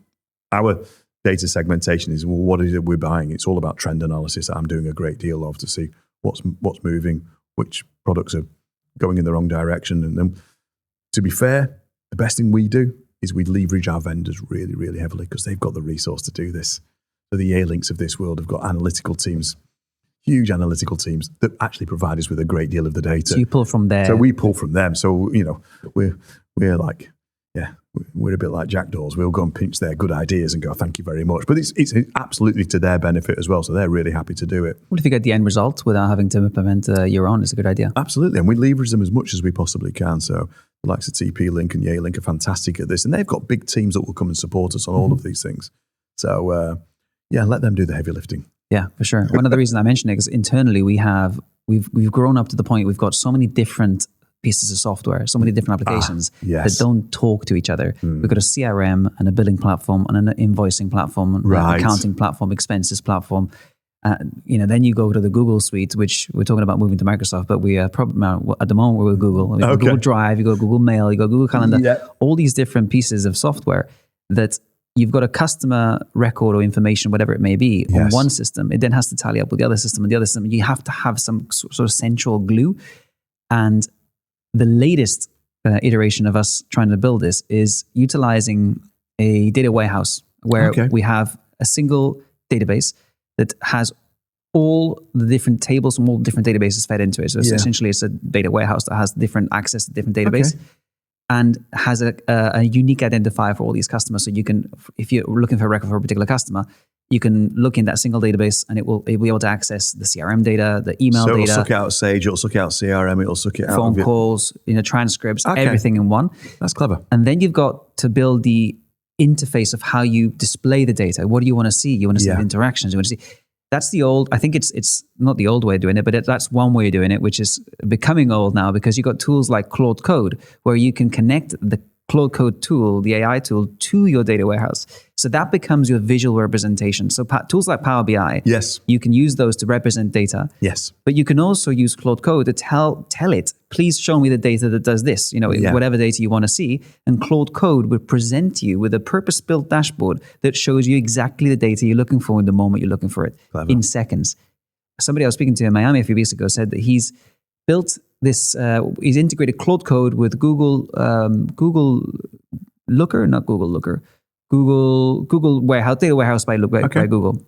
our data segmentation is, what is it we're buying? It's all about trend analysis that I'm doing a great deal of to see what's moving, which products are going in the wrong direction. And then, to be fair, the best thing we do is we leverage our vendors really, really heavily because they've got the resource to do this. So the A-Links of this world have got analytical teams, huge analytical teams that actually provide us with a great deal of the data. So you pull from there. So we pull from them. So, we're like, we're a bit like jackdaws. We'll go and pinch their good ideas and go, thank you very much. But it's absolutely to their benefit as well. So they're really happy to do it. What if you get the end result without having to implement your own? It's a good idea. Absolutely. And we leverage them as much as we possibly can. So the likes of TP-Link and Yay-Link are fantastic at this. And they've got big teams that will come and support us on all of these things. So, let them do the heavy lifting. Yeah, for sure. One of the reasons I mentioned it is internally we've grown up to the point we've got so many different pieces of software, so many different applications that don't talk to each other. We've got a CRM and a billing platform and an invoicing platform, and an accounting platform, expenses platform. Then you go to the Google suite, which we're talking about moving to Microsoft, but we are probably at the moment we're with Google. Google Drive, you go Google Mail, you go Google Calendar, all these different pieces of software that you've got a customer record or information, whatever it may be, on one system. It then has to tally up with the other system and the other system. You have to have some sort of central glue. And the latest iteration of us trying to build this is utilizing a data warehouse where we have a single database that has all the different tables from all the different databases fed into it. So essentially it's a data warehouse that has different access to different database and has a unique identifier for all these customers. So you can, if you're looking for a record for a particular customer, you can look in that single database and it will be able to access the CRM data, the email data. So it'll suck out Sage, it'll suck out CRM, it'll suck it out phone calls, transcripts, everything in one. That's clever. And then you've got to build the interface of how you display the data. What do you want to see? You want to see the interactions. You want to see. That's the old, I think it's not the old way of doing it, but that's one way of doing it, which is becoming old now because you've got tools like Claude Code where you can connect the Claude Code tool, the AI tool, to your data warehouse. So that becomes your visual representation. So tools like Power BI, you can use those to represent data. Yes. But you can also use Claude Code to tell it, please show me the data that does this, whatever data you want to see. And Claude Code would present you with a purpose-built dashboard that shows you exactly the data you're looking for in the moment you're looking for it in seconds. Somebody I was speaking to in Miami a few weeks ago said that he's built this, he's integrated Claude Code with Google Looker, not Google Looker, Google Warehouse, Data Warehouse by Google.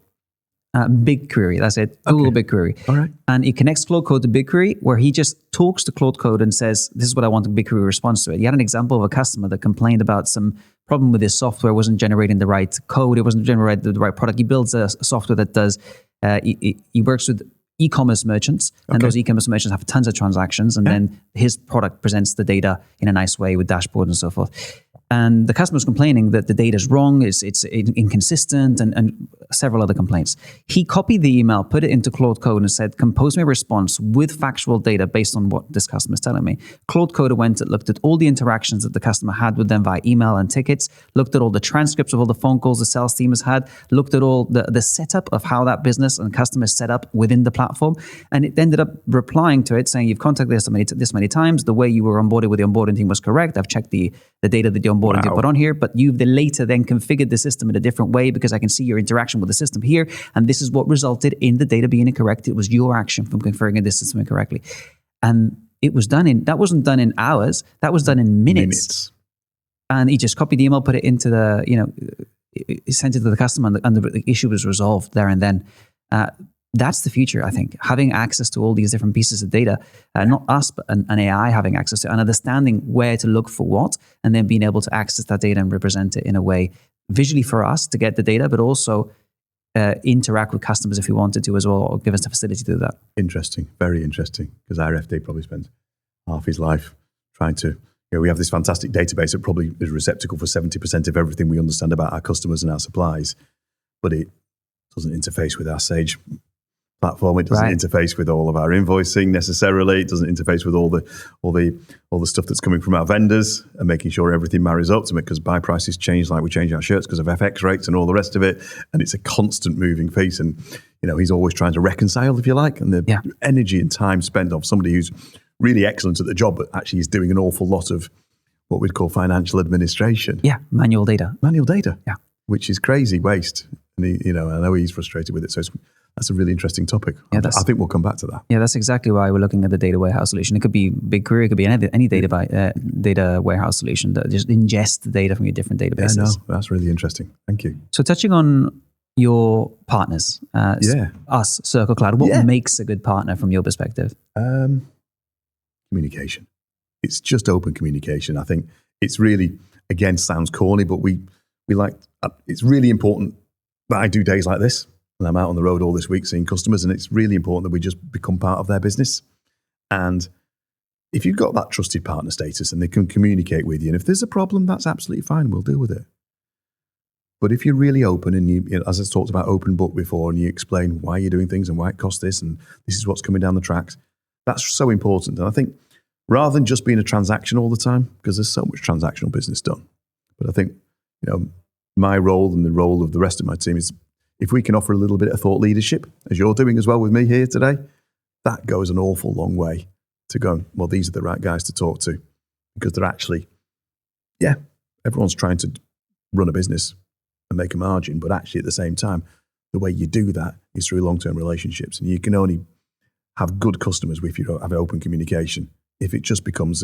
BigQuery, that's it. Google BigQuery. All right. And he connects Claude Code to BigQuery, where he just talks to Claude Code and says, this is what I want, BigQuery responds to it. He had an example of a customer that complained about some problem with his software, wasn't generating the right code, it wasn't generating the right product. He builds a software that does, he works with e-commerce merchants, and those e-commerce merchants have tons of transactions, and then his product presents the data in a nice way with dashboard and so forth. And the customer's complaining that the data is wrong, it's inconsistent, and several other complaints. He copied the email, put it into Claude Code, and said, compose me a response with factual data based on what this customer is telling me. Claude Code went and looked at all the interactions that the customer had with them via email and tickets, looked at all the transcripts of all the phone calls the sales team has had, looked at all the setup of how that business and customer is set up within the platform, and it ended up replying to it saying, you've contacted us this many times, the way you were onboarded with the onboarding team was correct, I've checked the data that you onboarding team put on here, but you've later then configured the system in a different way because I can see your interaction with the system here, and this is what resulted in the data being incorrect. It was your action from configuring this system incorrectly. And it was done that wasn't done in hours, that was done in minutes. And he just copied the email, put it into he sent it to the customer, and the issue was resolved there and then. That's the future, I think. Having access to all these different pieces of data, not us, but an AI having access to, and understanding where to look for what, and then being able to access that data and represent it in a way visually for us to get the data, but also interact with customers if we wanted to as well, or give us the facility to do that. Interesting, very interesting, because our FD probably spends half his life trying to, we have this fantastic database that probably is receptacle for 70% of everything we understand about our customers and our supplies, but it doesn't interface with our Sage platform. It doesn't interface with all of our invoicing necessarily. It doesn't interface with all the stuff that's coming from our vendors and making sure everything marries up to it, because buy prices change like we change our shirts because of FX rates and all the rest of it. And it's a constant moving piece. And, he's always trying to reconcile, if you like, and the energy and time spent of somebody who's really excellent at the job, but actually is doing an awful lot of what we'd call financial administration. Yeah, manual data. Yeah. Which is crazy waste. And I know he's frustrated with it. So that's a really interesting topic. Yeah, I think we'll come back to that. Yeah, that's exactly why we're looking at the data warehouse solution. It could be BigQuery, it could be any data warehouse solution that just ingest the data from your different databases. Yeah, no, that's really interesting. Thank you. So touching on your partners, us, Circle Cloud, what makes a good partner from your perspective? Communication. It's just open communication. I think it's really, again, sounds corny, but we like, it's really important that I do days like this. And I'm out on the road all this week seeing customers, and it's really important that we just become part of their business. And if you've got that trusted partner status and they can communicate with you, and if there's a problem, that's absolutely fine. We'll deal with it. But if you're really open and you, as I talked about open book before, and you explain why you're doing things and why it costs this, and this is what's coming down the tracks, that's so important. And I think rather than just being a transaction all the time, because there's so much transactional business done, but I think, my role and the role of the rest of my team is, if we can offer a little bit of thought leadership, as you're doing as well with me here today, that goes an awful long way to go, well, these are the right guys to talk to, because they're actually, everyone's trying to run a business and make a margin, but actually at the same time, the way you do that is through long-term relationships. And you can only have good customers if you don't have open communication. If it just becomes,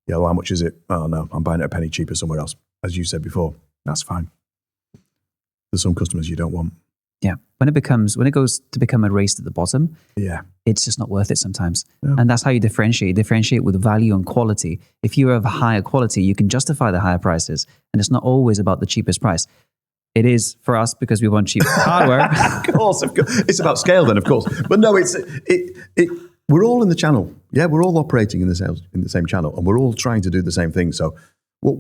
how much is it? Oh no, I'm buying it a penny cheaper somewhere else. As you said before, that's fine. There's some customers you don't want. Yeah. When it goes to become a race to the bottom, it's just not worth it sometimes. No. And that's how you differentiate. Differentiate with value and quality. If you have a higher quality, you can justify the higher prices. And it's not always about the cheapest price. It is for us because we want cheap hardware. Of course. It's about scale then, of course. But no, we're all in the channel. Yeah, we're all operating in the same channel, and we're all trying to do the same thing. So what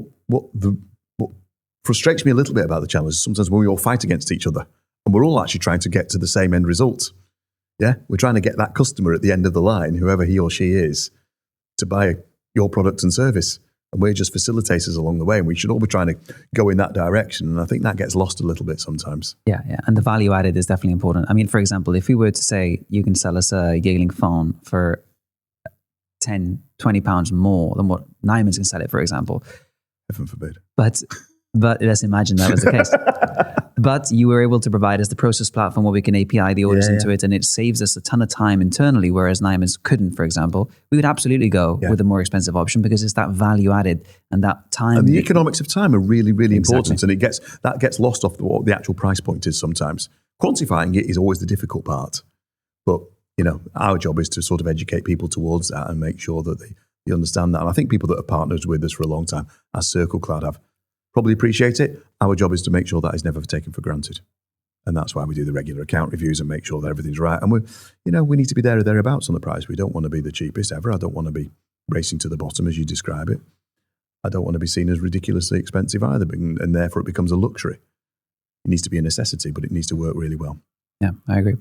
frustrates me a little bit about the channel is sometimes when we all fight against each other, and we're all actually trying to get to the same end result. Yeah, we're trying to get that customer at the end of the line, whoever he or she is, to buy your product and service. And we're just facilitators along the way, and we should all be trying to go in that direction. And I think that gets lost a little bit sometimes. Yeah. And the value added is definitely important. I mean, for example, if we were to say you can sell us a Yearling phone for 10, 20 pounds more than what Nyman's can sell it, for example. Heaven forbid. But let's imagine that was the case. But you were able to provide us the process platform where we can API the orders into it, and it saves us a ton of time internally, whereas Nyman's couldn't, for example. We would absolutely go with a more expensive option because it's that value added and that time. And the economics of time are really, really important, and that gets lost off what the actual price point is sometimes. Quantifying it is always the difficult part. But, our job is to sort of educate people towards that and make sure that they understand that. And I think people that have partnered with us for a long time, as Circle Cloud have, probably appreciate it. Our job is to make sure that is never taken for granted. And that's why we do the regular account reviews and make sure that everything's right. And we need to be there or thereabouts on the price. We don't want to be the cheapest ever. I don't want to be racing to the bottom as you describe it. I don't want to be seen as ridiculously expensive either, and therefore it becomes a luxury. It needs to be a necessity, but it needs to work really well. Yeah, I agree.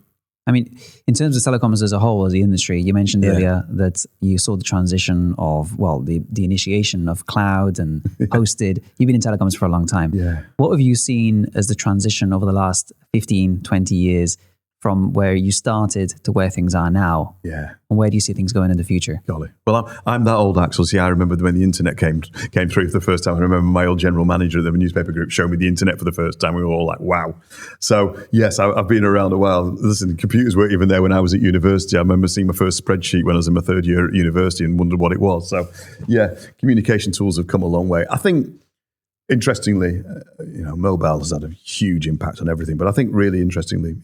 I mean, in terms of telecoms as a whole, as the industry, you mentioned earlier that you saw the transition of, the initiation of cloud and hosted. You've been in telecoms for a long time. Yeah. What have you seen as the transition over the last 15, 20 years from where you started to where things are now? Yeah. And where do you see things going in the future? Golly. Well, I'm that old, Axel. See, I remember when the internet came through for the first time. I remember my old general manager of the newspaper group showing me the internet for the first time. We were all like, wow. So, yes, I've been around a while. Listen, computers weren't even there when I was at university. I remember seeing my first spreadsheet when I was in my third year at university and wondered what it was. So, yeah, communication tools have come a long way. I think, interestingly, mobile has had a huge impact on everything. But I think really interestingly,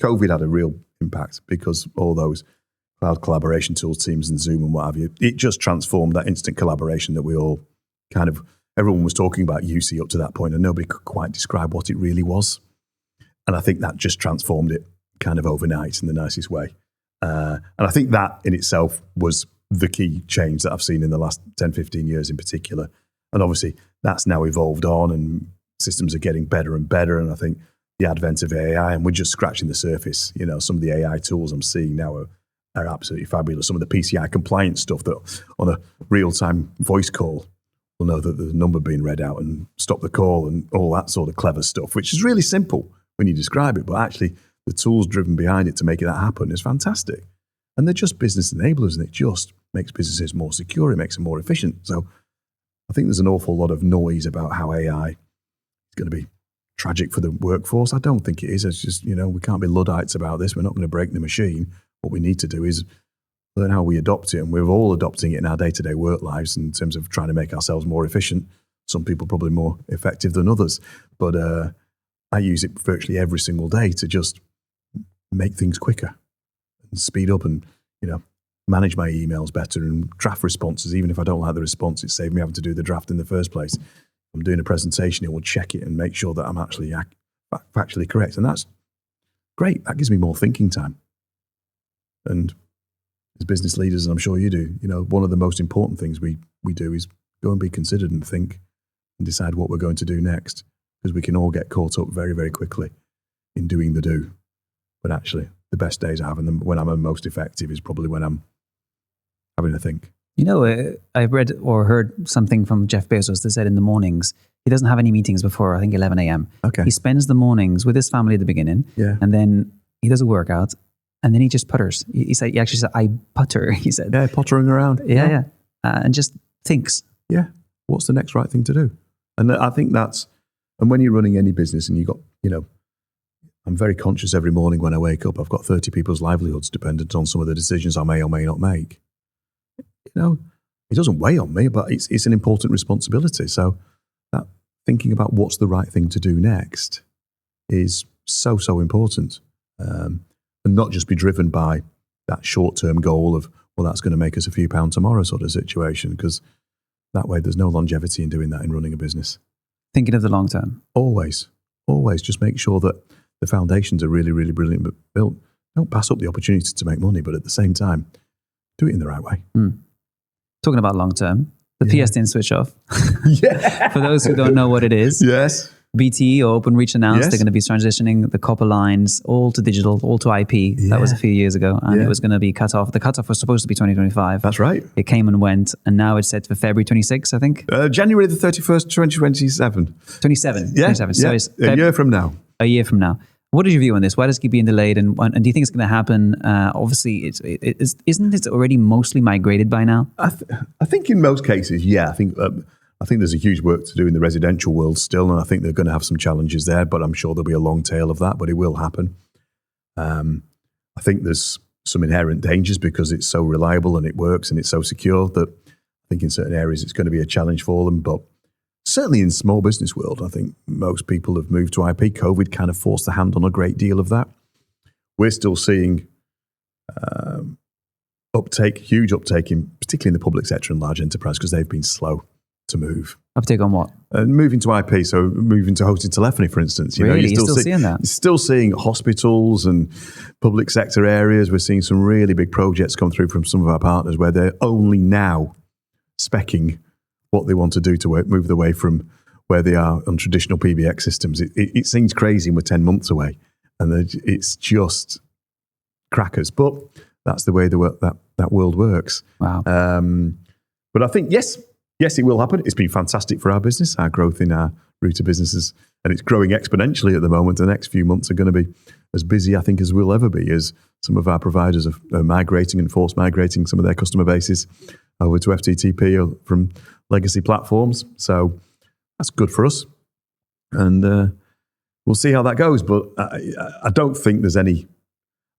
COVID had a real impact because all those cloud collaboration tools, Teams and Zoom and what have you, it just transformed that instant collaboration that we all everyone was talking about UC up to that point, and nobody could quite describe what it really was. And I think that just transformed it kind of overnight in the nicest way. And I think that in itself was the key change that I've seen in the last 10, 15 years in particular. And obviously that's now evolved on and systems are getting better and better. And I think the advent of AI, and we're just scratching the surface. Some of the AI tools I'm seeing now are absolutely fabulous. Some of the PCI compliance stuff that on a real-time voice call will know that there's a number being read out and stop the call and all that sort of clever stuff, which is really simple when you describe it, but actually the tools driven behind it to make that happen is fantastic. And they're just business enablers, and it just makes businesses more secure, it makes them more efficient. So I think there's an awful lot of noise about how AI is going to be tragic for the workforce. I don't think it is. It's just, we can't be Luddites about this. We're not going to break the machine. What we need to do is learn how we adopt it. And we're all adopting it in our day-to-day work lives in terms of trying to make ourselves more efficient. Some people probably more effective than others. But I use it virtually every single day to just make things quicker and speed up and, manage my emails better and draft responses. Even if I don't like the response, it saved me having to do the draft in the first place. I'm doing a presentation, it will check it and make sure that I'm actually factually correct. And that's great. That gives me more thinking time. And as business leaders, and I'm sure you do, one of the most important things we do is go and be considered and think and decide what we're going to do next, because we can all get caught up very, very quickly in doing the do. But actually, the best days I have when I'm most effective is probably when I'm having to think. I read or heard something from Jeff Bezos that said in the mornings, he doesn't have any meetings before, I think, 11 a.m. Okay. He spends the mornings with his family at the beginning, and then he does a workout, and then he just putters. He actually said, I putter, he said. Yeah, pottering around. Yeah. And just thinks. Yeah. What's the next right thing to do? And I think and when you're running any business and you've got, I'm very conscious every morning when I wake up, I've got 30 people's livelihoods dependent on some of the decisions I may or may not make. It doesn't weigh on me, but it's an important responsibility. So that thinking about what's the right thing to do next is so, so important. And not just be driven by that short-term goal of, well, that's going to make us a few pounds tomorrow sort of situation, because that way there's no longevity in doing that in running a business. Thinking of the long term. Always just make sure that the foundations are really, really brilliant but built. Don't pass up the opportunity to make money, but at the same time, do it in the right way. Talking about long term, the PSTN switch off. Yeah. For those who don't know what it is. Yes. BT or OpenReach announced they're going to be transitioning the copper lines all to digital, all to IP. Yeah. That was a few years ago, and it was going to be cut off. The cutoff was supposed to be 2025. That's right. It came and went, and now it's set for February 26, I think. January the 31st, 2027. 27. Yeah. 27. So it's a year from now. A year from now. What is your view on this? Why does it keep being delayed? And do you think it's going to happen? Obviously, isn't it already mostly migrated by now? I think in most cases, yeah. I think there's a huge work to do in the residential world still, and I think they're going to have some challenges there, but I'm sure there'll be a long tail of that, but it will happen. I think there's some inherent dangers because it's so reliable and it works and it's so secure that I think in certain areas it's going to be a challenge for them, but certainly in small business world, I think most people have moved to IP. COVID kind of forced the hand on a great deal of that. We're still seeing huge uptake, particularly in the public sector and large enterprise, because they've been slow to move. Uptake on what? Moving to IP, so moving to hosted telephony, for instance. You're still seeing that? You're still seeing hospitals and public sector areas. We're seeing some really big projects come through from some of our partners where they're only now speccing what they want to do to move away from where they are on traditional PBX systems. It seems crazy, and we're 10 months away, and it's just crackers. But that's the way that world works. Wow. But I think, yes, it will happen. It's been fantastic for our business, our growth in our router businesses, and it's growing exponentially at the moment. The next few months are going to be as busy, I think, as we'll ever be, as some of our providers are migrating and force migrating some of their customer bases over to FTTP or from legacy platforms. So that's good for us. And we'll see how that goes. But I don't think there's any...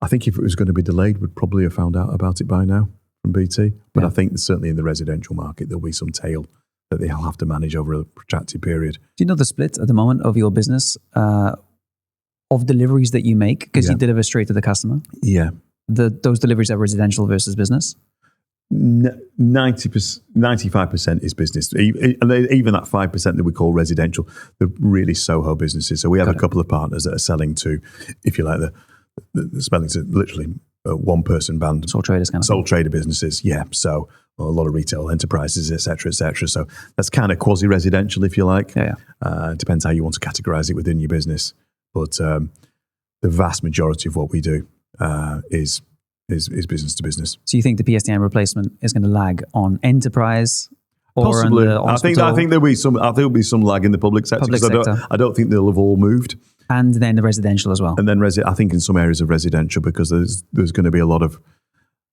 I think if it was going to be delayed, we'd probably have found out about it by now from BT. But I think that certainly in the residential market, there'll be some tail that they'll have to manage over a protracted period. Do you know the split at the moment of your business of deliveries that you make? Because you deliver straight to the customer. Yeah. Those deliveries are residential versus business? 95% is business. And even that 5% that we call residential, they're really SOHO businesses. So we have a couple of partners that are selling to, if you like, the spelling to literally one-person band. Sole traders kind of Sole trader businesses, yeah. So a lot of retail enterprises, et cetera, et cetera. So that's kind of quasi-residential, if you like. Yeah. It depends how you want to categorize it within your business. But the vast majority of what we do is business to business. So you think the PSTN replacement is going to lag on enterprise or possibly? On the hospital? I think there'll be some lag in the public sector. I don't think they'll have all moved. And then the residential as well. And then I think in some areas of residential, because there's going to be a lot of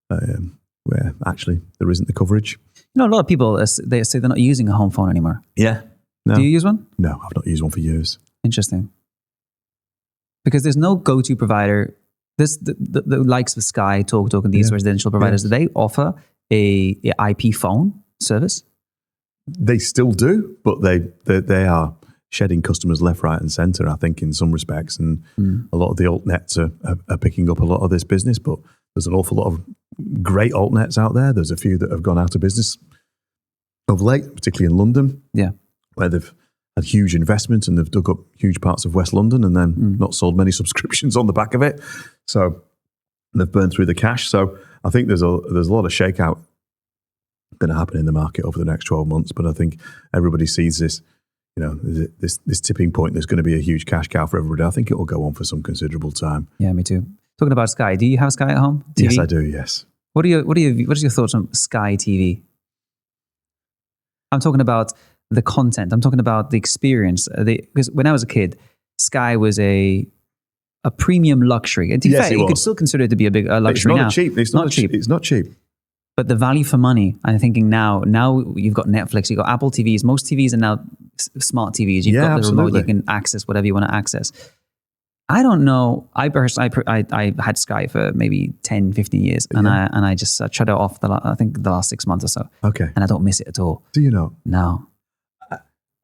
where actually there isn't the coverage. You know, a lot of people, they say they're not using a home phone anymore. Yeah. No. Do you use one? No, I've not used one for years. Interesting. Because there's no go-to provider. The likes of Sky, TalkTalk, and these residential providers, do they offer a IP phone service? They still do, but they are shedding customers left, right, and centre, I think, in some respects. And a lot of the alt nets are picking up a lot of this business, but there's an awful lot of great alt nets out there. There's a few that have gone out of business of late, particularly in London, where they've had huge investment and they've dug up huge parts of West London and then not sold many subscriptions on the back of it. So they've burned through the cash. So I think there's a lot of shakeout going to happen in the market over the next 12 months. But I think everybody sees this, this tipping point. There's going to be a huge cash cow for everybody. I think it will go on for some considerable time. Yeah, me too. Talking about Sky, do you have Sky at home? TV? Yes, I do. Yes. What are your thoughts on Sky TV? I'm talking about the content. I'm talking about the experience. Because when I was a kid, Sky was a premium luxury. And to be fair, you could still consider it to be a big luxury now. It's not cheap. It's not cheap. But the value for money, I'm thinking now you've got Netflix, you've got Apple TVs. Most TVs are now smart TVs. You've got the remote, you can access whatever you want to access. I don't know. I had Sky for maybe 10, 15 years, and I just shut it off I think the last 6 months or so. Okay. And I don't miss it at all. Do you know? No.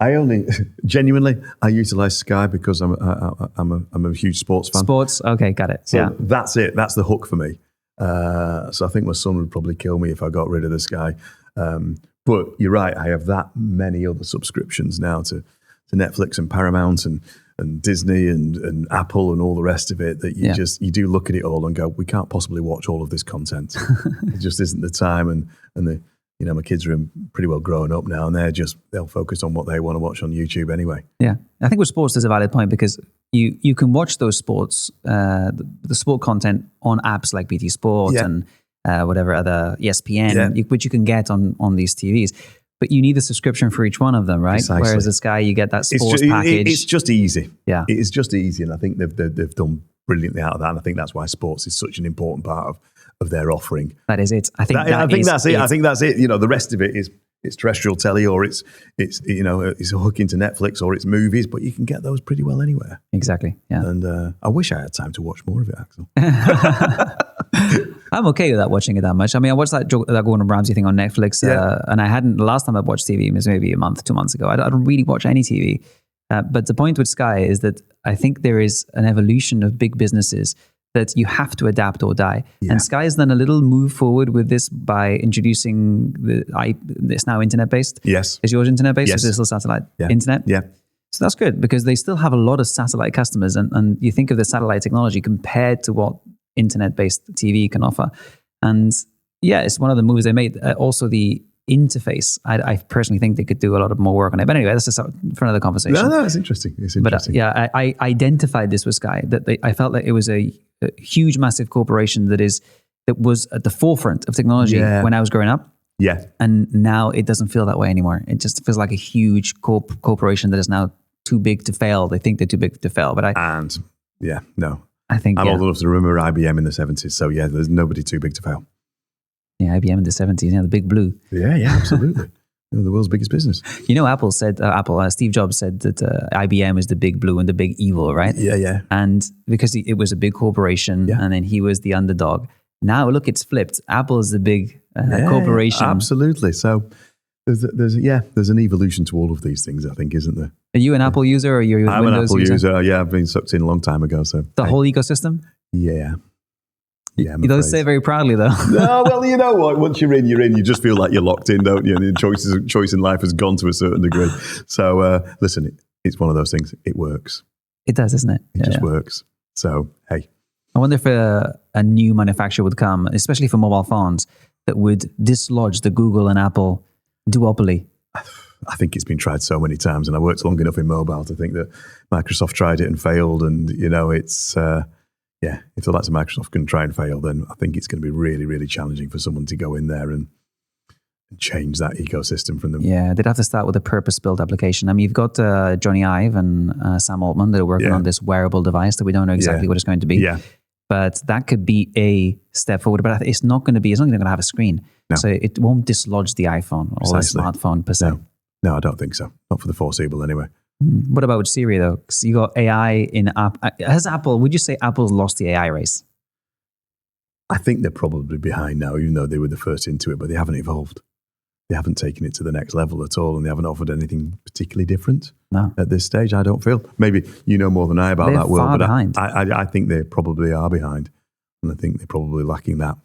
I only genuinely utilize Sky because I'm a huge sports fan. Sports, okay, got it. So that's it. That's the hook for me. So I think my son would probably kill me if I got rid of the Sky. But you're right. I have that many other subscriptions now to Netflix and Paramount and Disney and Apple and all the rest of it that you do look at it all and go, we can't possibly watch all of this content. It just isn't the time. And my kids are pretty well grown up now, and they'll focus on what they want to watch on YouTube anyway. Yeah, I think with sports there's a valid point because you can watch those sports, the sport content on apps like BT Sports and whatever other ESPN, which you can get on these TVs. But you need a subscription for each one of them, right? Precisely. Whereas the Sky, you get that sports package. It's just easy. Yeah, it is just easy, and I think they've done brilliantly out of that. And I think that's why sports is such an important part of their offering. That is it. I think that's it. I think that's it. The rest of it is it's terrestrial telly, or it's a hook into Netflix, or it's movies. But you can get those pretty well anywhere. Exactly. Yeah. And I wish I had time to watch more of it, Axel. I'm okay with that, watching it that much. I mean, I watched that Gordon Ramsay thing on Netflix, and I hadn't, the last time I watched TV was maybe a month, 2 months ago. I don't really watch any TV. But the point with Sky is that I think there is an evolution of big businesses that you have to adapt or die. Yeah. And Sky has done a little move forward with this by introducing it's now internet-based. Yes. Is yours internet-based? Yes. Or is it still satellite internet? Yeah. So that's good because they still have a lot of satellite customers. And you think of the satellite technology compared to what internet-based TV can offer. And yeah, it's one of the moves they made. Also the interface, I personally think they could do a lot of more work on it. But anyway, that's just for another conversation. No, it's interesting. It's interesting. But I identified this with Sky, that I felt like it was a huge, massive corporation that was at the forefront of technology when I was growing up. Yeah. And now it doesn't feel that way anymore. It just feels like a huge corporation that is now too big to fail. They think they're too big to fail. But I think I'm old enough to remember IBM in the 70s. So yeah, there's nobody too big to fail. Yeah, IBM in the 70s, the big blue. Yeah, absolutely. The world's biggest business. Apple said, Steve Jobs said that IBM is the big blue and the big evil, right? Yeah. And because it was a big corporation and then he was the underdog. Now, look, it's flipped. Apple is the big corporation. Absolutely. So there's an evolution to all of these things, I think, isn't there? Are you an Apple user or you're a I'm Windows an Apple user? Yeah, I've been sucked in a long time ago. So the whole ecosystem? Yeah. Yeah, you don't say it very proudly, though. No, well, you know what? Once you're in. You just feel like you're locked in, don't you? And the choice in life has gone to a certain degree. So, listen, it's one of those things. It works. It does, doesn't it? It just works. So, hey. I wonder if a new manufacturer would come, especially for mobile phones, that would dislodge the Google and Apple duopoly. I think it's been tried so many times, and I worked long enough in mobile to think that Microsoft tried it and failed. And, it's... if the likes of Microsoft can try and fail, then I think it's going to be really, really challenging for someone to go in there and change that ecosystem from them. Yeah, they'd have to start with a purpose-built application. I mean, you've got Johnny Ive and Sam Altman that are working on this wearable device that we don't know exactly what it's going to be. Yeah. But that could be a step forward. But it's not going to have a screen. No. So it won't dislodge the iPhone or the smartphone per se. No, I don't think so. Not for the foreseeable anyway. What about Siri though? Because you got AI in app. Would you say Apple's lost the AI race? I think they're probably behind now, even though they were the first into it, but they haven't evolved. They haven't taken it to the next level at all, and they haven't offered anything particularly different at this stage, I don't feel. Maybe you know more than I about that world, but I think they probably are behind, and I think they're probably lacking that,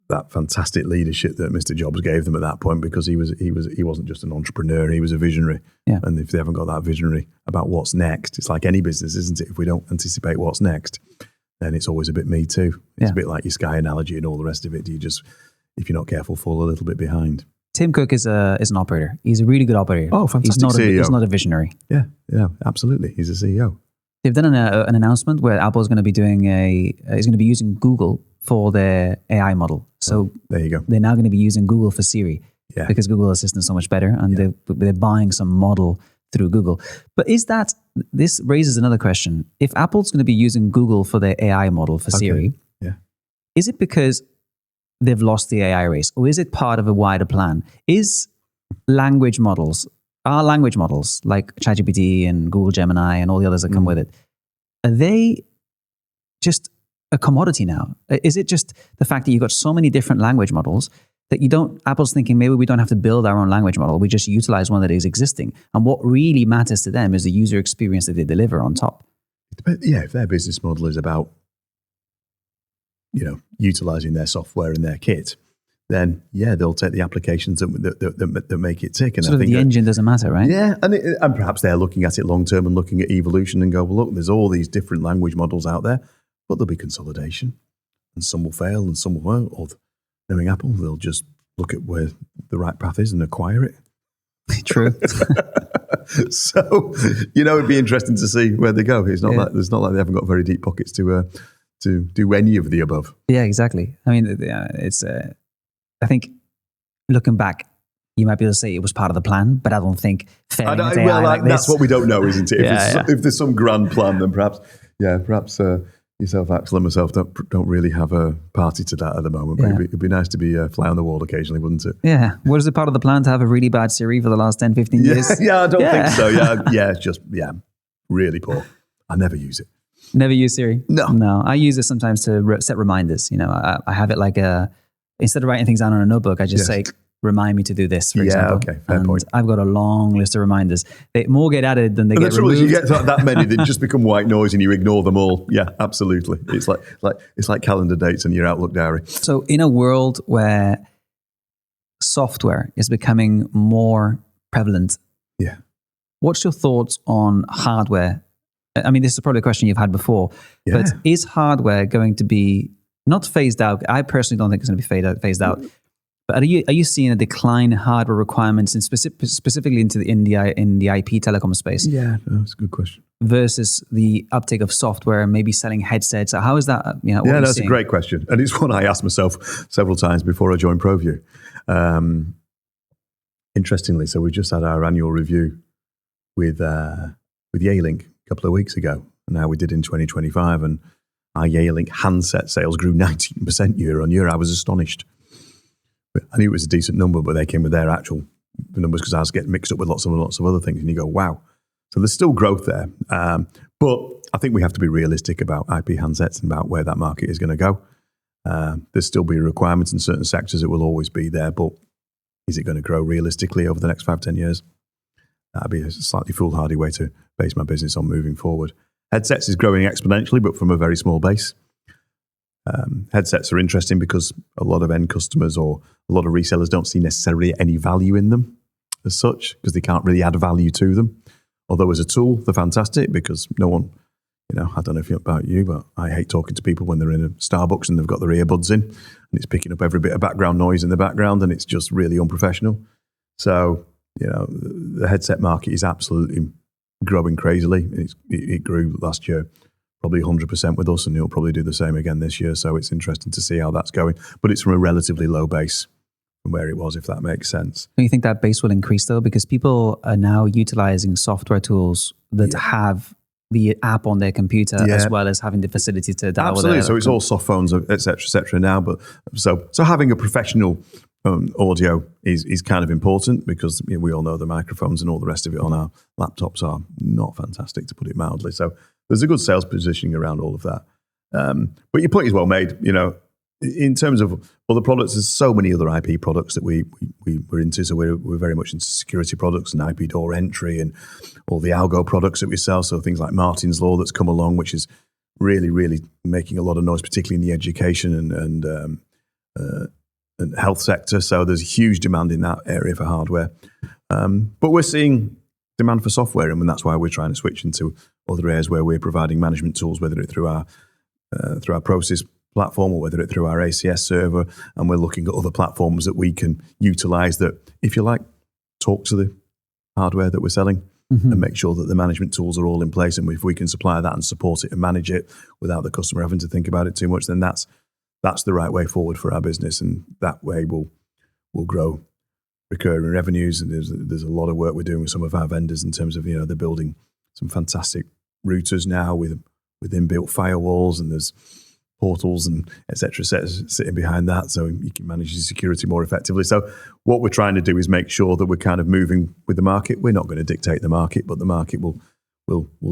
that fantastic leadership that Mr. Jobs gave them at that point, because he wasn't just an entrepreneur, he was a visionary. Yeah. And if they haven't got that visionary about what's next, it's like any business, isn't it? If we don't anticipate what's next, then it's always a bit me too. It's a bit like your Sky analogy and all the rest of it. You just, if you're not careful, fall a little bit behind. Tim Cook is an operator. He's a really good operator. Oh, fantastic CEO. He's not a visionary. Yeah, absolutely. He's a CEO. They've done an announcement where Apple is going to be using Google for their AI model. So there you go. They're now going to be using Google for Siri because Google Assistant is so much better, and they're buying some model through Google. But this raises another question. If Apple's going to be using Google for their AI model for Siri, is it because they've lost the AI race, or is it part of a wider plan? Are language models like ChatGPT and Google Gemini and all the others that come with it, are they just a commodity now? Is it just the fact that you've got so many different language models that Apple's thinking maybe we don't have to build our own language model, we just utilize one that is existing, and what really matters to them is the user experience that they deliver on top? Yeah, if their business model is about utilizing their software and their kit, then they'll take the applications that make it tick. And I think the engine doesn't matter, right? Yeah, and perhaps they're looking at it long term and looking at evolution and go, well, look, there's all these different language models out there, but there'll be consolidation, and some will fail and some won't. Or knowing Apple, they'll just look at where the right path is and acquire it. True. So it'd be interesting to see where they go. It's not like they haven't got very deep pockets to do any of the above. Yeah, exactly. I mean, it's. I think looking back, you might be able to say it was part of the plan, but I don't think failing at AI like this. That's what we don't know, isn't it? If there's some grand plan, then perhaps yourself, Axel, and myself don't really have a party to that at the moment. But it'd be nice to be a fly on the wall occasionally, wouldn't it? Yeah. Was it part of the plan to have a really bad Siri for the last 10, 15 years? Yeah, I don't think so. Yeah, it's just really poor. I never use it. Never use Siri? No. I use it sometimes to set reminders. I have it like instead of writing things down on a notebook, I just say, remind me to do this, for example. Okay, fair point. I've got a long list of reminders. They more get added than they get removed. You get that many, they just become white noise and you ignore them all. Yeah, absolutely. It's like calendar dates in your Outlook diary. So in a world where software is becoming more prevalent, what's your thoughts on hardware? I mean, this is probably a question you've had before, but is hardware going to be not phased out? I personally don't think it's going to be phased out. But are you seeing a decline in hardware requirements, in specifically in the IP telecom space? Yeah, that's a good question. Versus the uptake of software, maybe selling headsets. How is that? That's a great question, and it's one I asked myself several times before I joined ProVu. Interestingly, so we just had our annual review with Yealink a couple of weeks ago, and now we did in 2025, and our Yealink handset sales grew 19% year on year. I was astonished. I knew it was a decent number, but they came with their actual numbers because I was getting mixed up with lots of other things. And you go, wow. So there's still growth there. But I think we have to be realistic about IP handsets and about where that market is going to go. There's still be requirements in certain sectors. It will always be there. But is it going to grow realistically over the next 5-10 years? That'd be a slightly foolhardy way to base my business on moving forward. Headsets is growing exponentially, but from a very small base. Headsets are interesting because a lot of end customers or a lot of resellers don't see necessarily any value in them as such because they can't really add value to them. Although as a tool, they're fantastic because no one, I don't know about you, but I hate talking to people when they're in a Starbucks and they've got their earbuds in and it's picking up every bit of background noise in the background and it's just really unprofessional. So, the headset market is absolutely growing crazily. It grew last year probably 100% with us, and it'll probably do the same again this year. So it's interesting to see how that's going. But it's from a relatively low base from where it was, if that makes sense. Do you think that base will increase though? Because people are now utilizing software tools that have the app on their computer as well as having the facility to download. Absolutely. So it's all soft phones, et cetera now. But so having a professional audio is kind of important because we all know the microphones and all the rest of it on our laptops are not fantastic, to put it mildly. So there's a good sales positioning around all of that. But your point is well made. In terms of other products, there's so many other IP products that we're into. So we're very much into security products and IP door entry and all the algo products that we sell. So things like Martin's Law that's come along, which is really, really making a lot of noise, particularly in the education and health sector. So there's a huge demand in that area for hardware. But we're seeing demand for software, and that's why we're trying to switch into other areas where we're providing management tools, whether it's through our process platform or whether it's through our ACS server, and we're looking at other platforms that we can utilize that, if you like, talk to the hardware that we're selling and make sure that the management tools are all in place. And if we can supply that and support it and manage it without the customer having to think about it too much, then that's the right way forward for our business, and that way we'll grow recurring revenues. And there's a lot of work we're doing with some of our vendors in terms of they're building some fantastic routers now with inbuilt firewalls, and there's portals and et cetera sitting behind that, so you can manage your security more effectively. So what we're trying to do is make sure that we're kind of moving with the market. We're not going to dictate the market, but the market will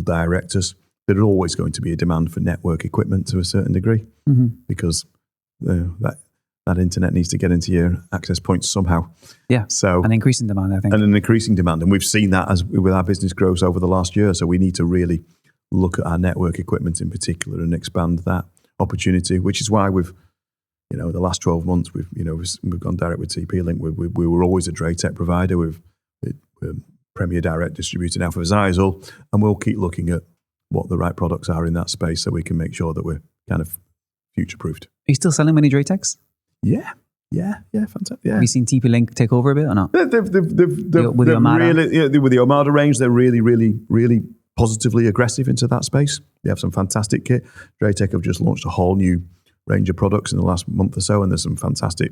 direct us. There's always going to be a demand for network equipment to a certain degree because that internet needs to get into your access points somehow. Yeah. So an increasing demand, I think. And an increasing demand. And we've seen that as with our business grows over the last year. So we need to really look at our network equipment in particular and expand that opportunity, which is why we've, the last 12 months, we've gone direct with TP-Link. We were always a Draytech provider. We're premier direct distributor now for Zyzal, and we'll keep looking at what the right products are in that space so we can make sure that we're kind of future-proofed. Are you still selling many Draytechs? Yeah, fantastic. Yeah. Have you seen TP-Link take over a bit or not? With the Armada? With the Armada range, they're really, really, really positively aggressive into that space. They have some fantastic kit. Draytech have just launched a whole new range of products in the last month or so, and there's some fantastic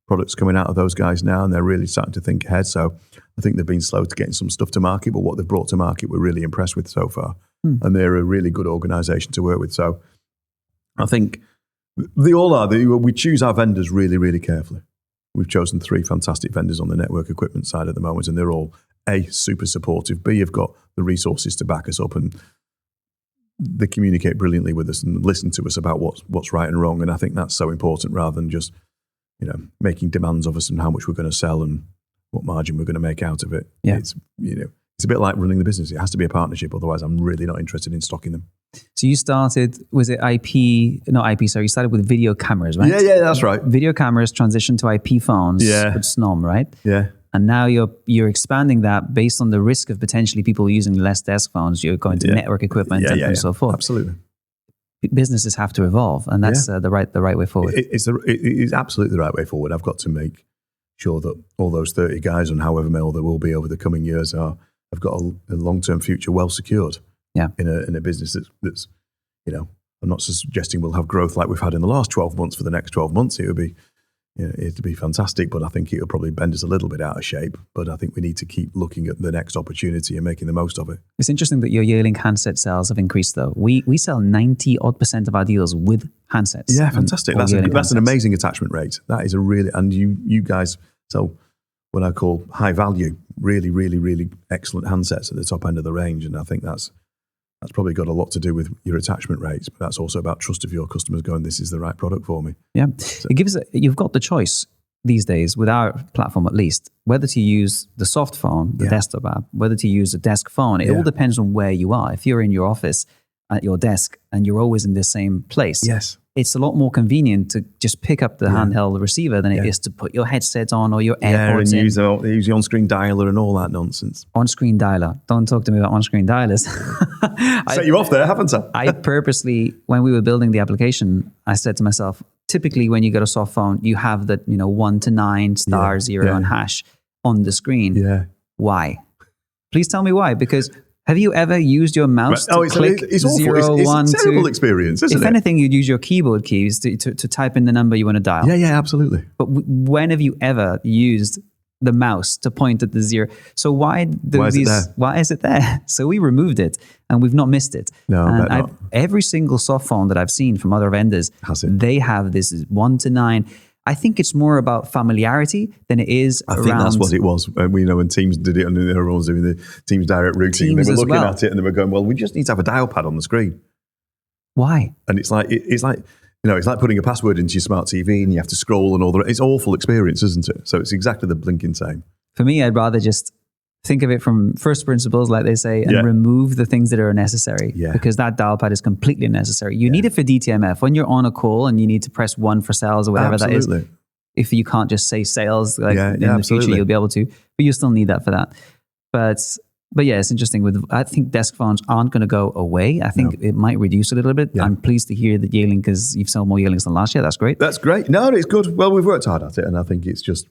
products coming out of those guys now, and they're really starting to think ahead. So I think they've been slow to getting some stuff to market, but what they've brought to market we're really impressed with so far. And they're a really good organisation to work with. So I think they all are. We choose our vendors really, really carefully. We've chosen 3 fantastic vendors on the network equipment side at the moment, and they're all A, super supportive, B, have got the resources to back us up, and they communicate brilliantly with us and listen to us about what's right and wrong. And I think that's so important rather than just, making demands of us and how much we're going to sell and what margin we're going to make out of it. Yeah. It's a bit like running the business. It has to be a partnership. Otherwise, I'm really not interested in stocking them. So you started, was it IP? Not IP, sorry. You started with video cameras, right? Yeah, that's right. Video cameras transitioned to IP phones with SNOM, right? Yeah. And now you're expanding that based on the risk of potentially people using less desk phones. You're going to network equipment and so forth. Absolutely. Businesses have to evolve, and that's the right way forward. It is absolutely the right way forward. I've got to make sure that all those 30 guys and however many there will be over the coming years have got a long-term future well secured. Yeah. In a business that's I'm not suggesting we'll have growth like we've had in the last 12 months for the next 12 months. It would be it'd be fantastic, but I think it'll probably bend us a little bit out of shape. But I think we need to keep looking at the next opportunity and making the most of it. It's interesting that your yearly handset sales have increased, though. We sell 90% of our deals with handsets. Yeah, fantastic. That's an amazing attachment rate. That is and you guys sell what I call high value, really, really, really excellent handsets at the top end of the range. And I think that's probably got a lot to do with your attachment rates, but that's also about trust of your customers going, this is the right product for me. Yeah. So, you've got the choice these days with our platform, at least, whether to use the soft phone, the desktop app, whether to use a desk phone. It all depends on where you are. If you're in your office at your desk and you're always in the same place, it's a lot more convenient to just pick up the handheld receiver than it is to put your headset on or your AirPods in. Use the on-screen dialer and all that nonsense. On-screen dialer. Don't talk to me about on-screen dialers. Set you off there, haven't I? I purposely, when we were building the application, I said to myself, typically when you get a soft phone, you have the 1 to 9 star 0 and hash on the screen. Yeah. Why? Please tell me why. Because have you ever used your mouse to click it's 0, 1, it's a terrible 2? experience, isn't it? If anything, you'd use your keyboard keys to type in the number you want to dial. Yeah, absolutely. But when have you ever used the mouse to point at the 0? So why is it there? So we removed it and we've not missed it. No, and every single soft phone that I've seen from other vendors, they have this 1 to 9. I think it's more about familiarity than it is I think that's what it was. We know when Teams did it and they were all doing the Teams direct routing. They were looking at it and they were going, well, we just need to have a dial pad on the screen. Why? And it's like putting a password into your smart TV and you have to scroll and all that. It's an awful experience, isn't it? So it's exactly the blinking same. For me, I'd rather just think of it from first principles, like they say, and remove the things that are unnecessary. Yeah. Because that dial pad is completely unnecessary. You need it for DTMF. When you're on a call and you need to press 1 for sales or whatever that is. If you can't just say sales in the future, you'll be able to. But you still need that for that. But yeah, it's interesting. I think desk phones aren't going to go away. I think it might reduce a little bit. Yeah. I'm pleased to hear that Yearling, because you've sold more Yearlings than last year. That's great. That's great. No, it's good. Well, we've worked hard at it, and I think it's just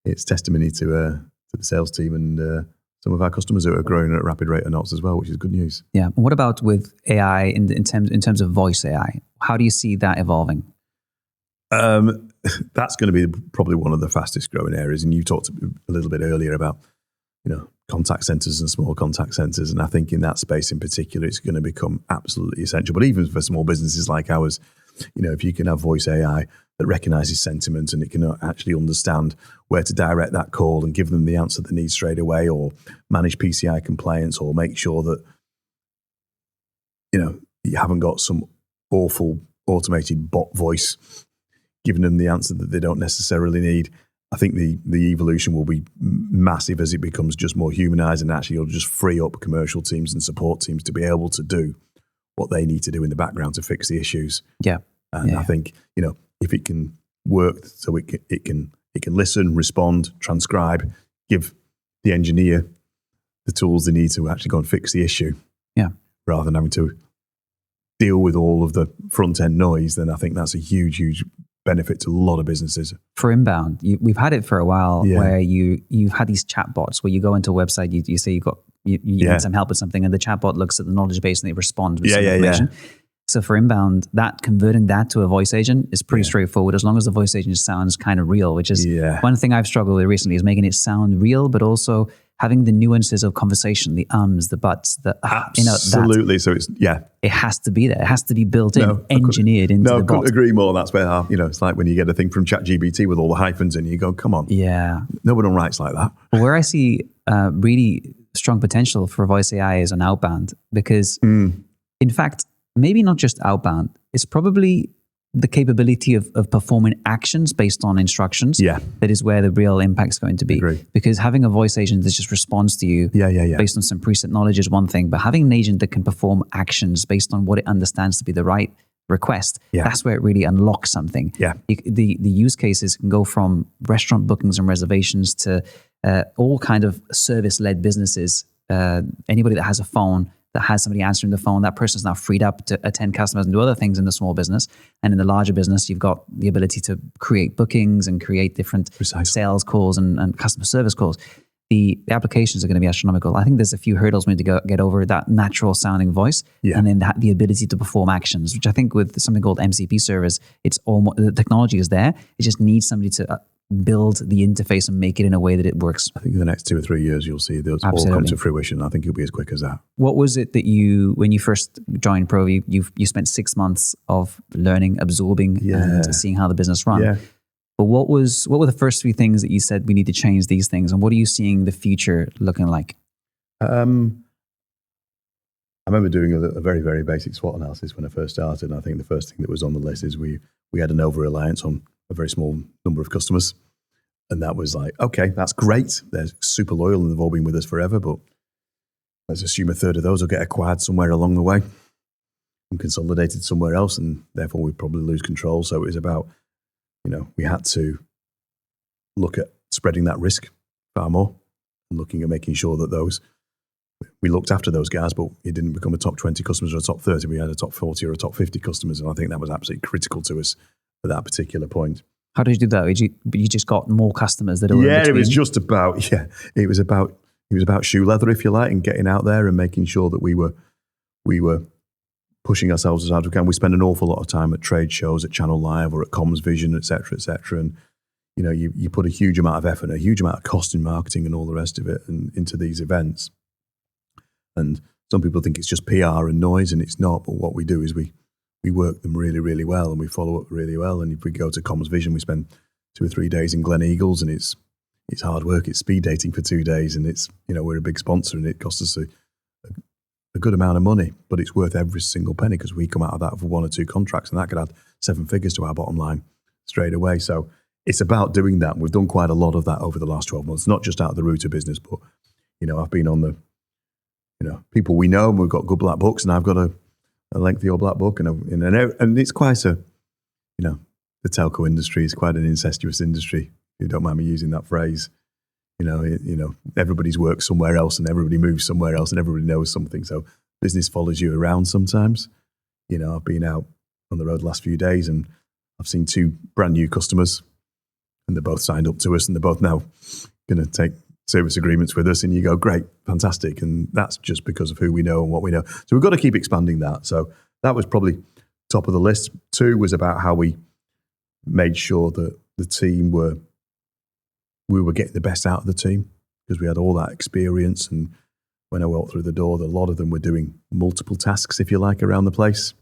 it's testimony to the sales team and some of our customers who are growing at a rapid rate or not as well, which is good news. Yeah. What about with AI in terms of voice AI? How do you see that evolving? That's going to be probably one of the fastest growing areas. And you talked a little bit earlier about contact centers and small contact centers. And I think in that space in particular, it's going to become absolutely essential. But even for small businesses like ours, if you can have voice AI that recognizes sentiment and it can actually understand where to direct that call and give them the answer they need straight away, or manage PCI compliance, or make sure that, you haven't got some awful automated bot voice giving them the answer that they don't necessarily need. I think the evolution will be massive as it becomes just more humanized, and actually you'll just free up commercial teams and support teams to be able to do what they need to do in the background to fix the issues. Yeah. And I think, if it can work so it can listen, respond, transcribe, give the engineer the tools they need to actually go and fix the issue. Yeah. Rather than having to deal with all of the front end noise, then I think that's a huge, huge benefit to a lot of businesses. For inbound, we've had it for a while where you've had these chatbots where you go into a website, you say you need some help with something, and the chatbot looks at the knowledge base and it responds with some information. So for inbound, converting that to a voice agent is pretty straightforward, as long as the voice agent sounds kind of real, which is one thing I've struggled with recently, is making it sound real, but also having the nuances of conversation, the ums, the buts, absolutely. So it has to be there. It has to be built in, engineered into the bot. No, I couldn't agree more. That's where it's like when you get a thing from ChatGPT with all the hyphens in, you go, come on. Yeah. No one writes like that. But where I see really strong potential for voice AI is on outbound, because In fact, maybe not just outbound. It's probably the capability of performing actions based on instructions. That is where the real impact is going to be. Agree. Because having a voice agent that just responds to you based on some preset knowledge is one thing, but having an agent that can perform actions based on what it understands to be the right request, that's where it really unlocks something. The use cases can go from restaurant bookings and reservations to all kind of service-led businesses. Anybody that has a phone, that has somebody answering the phone, that person's now freed up to attend customers and do other things in the small business. And in the larger business, you've got the ability to create bookings and create different sales calls and customer service calls. The applications are going to be astronomical. I think there's a few hurdles we need to get over, that natural sounding voice, and then the ability to perform actions, which I think with something called MCP servers, it's almost, the technology is there. It just needs somebody to build the interface and make it in a way that it works. I think in the next 2 or 3 years, you'll see those all come to fruition. I think it'll be as quick as that. What was it that when you first joined ProVu, you spent 6 months of learning, absorbing, and seeing how the business ran? But what were the first 3 things that you said we need to change these things, and what are you seeing the future looking like? I remember doing a very, very basic SWOT analysis when I first started. And I think the first thing that was on the list is we had an over-reliance on a very small number of customers. And that was like, okay, that's great. They're super loyal and they've all been with us forever, but let's assume a third of those will get acquired somewhere along the way and consolidated somewhere else, and therefore we'd probably lose control. So it was about, we had to look at spreading that risk far more and looking at making sure that we looked after those guys, but it didn't become a top 20 customers or a top 30. We had a top 40 or a top 50 customers. And I think that was absolutely critical to us at that particular point. How did you do that? You just got more customers that are it was just about, it was about shoe leather, if you like, and getting out there and making sure that we were pushing ourselves as hard as we can. We spend an awful lot of time at trade shows, at Channel Live or at Comms Vision, et cetera, et cetera. And, you put a huge amount of effort, a huge amount of cost in marketing and all the rest of it and into these events. And some people think it's just PR and noise, and it's not. But what we do is we work them really, really well, and we follow up really well. And if we go to Comms Vision, we spend 2 or 3 days in Glen Eagles, and it's hard work. It's speed dating for 2 days, and it's we're a big sponsor, and it costs us a good amount of money, but it's worth every single penny because we come out of that for 1 or 2 contracts, and that could add 7 figures to our bottom line straight away. So it's about doing that. We've done quite a lot of that over the last 12 months, not just out of the router business, but I've been on the people we know, and we've got good black books, and I've got a lengthy old black book, and it's quite the telco industry is quite an incestuous industry. If you don't mind me using that phrase, everybody's worked somewhere else, and everybody moves somewhere else, and everybody knows something. So business follows you around sometimes. I've been out on the road the last few days, and I've seen 2 brand new customers, and they're both signed up to us, and they're both now going to take service agreements with us, and you go, great, fantastic. And that's just because of who we know and what we know. So we've got to keep expanding that. So that was probably top of the list. 2 was about how we made sure that the team we were getting the best out of the team, because we had all that experience. And when I walked through the door, a lot of them were doing multiple tasks, if you like, around the place.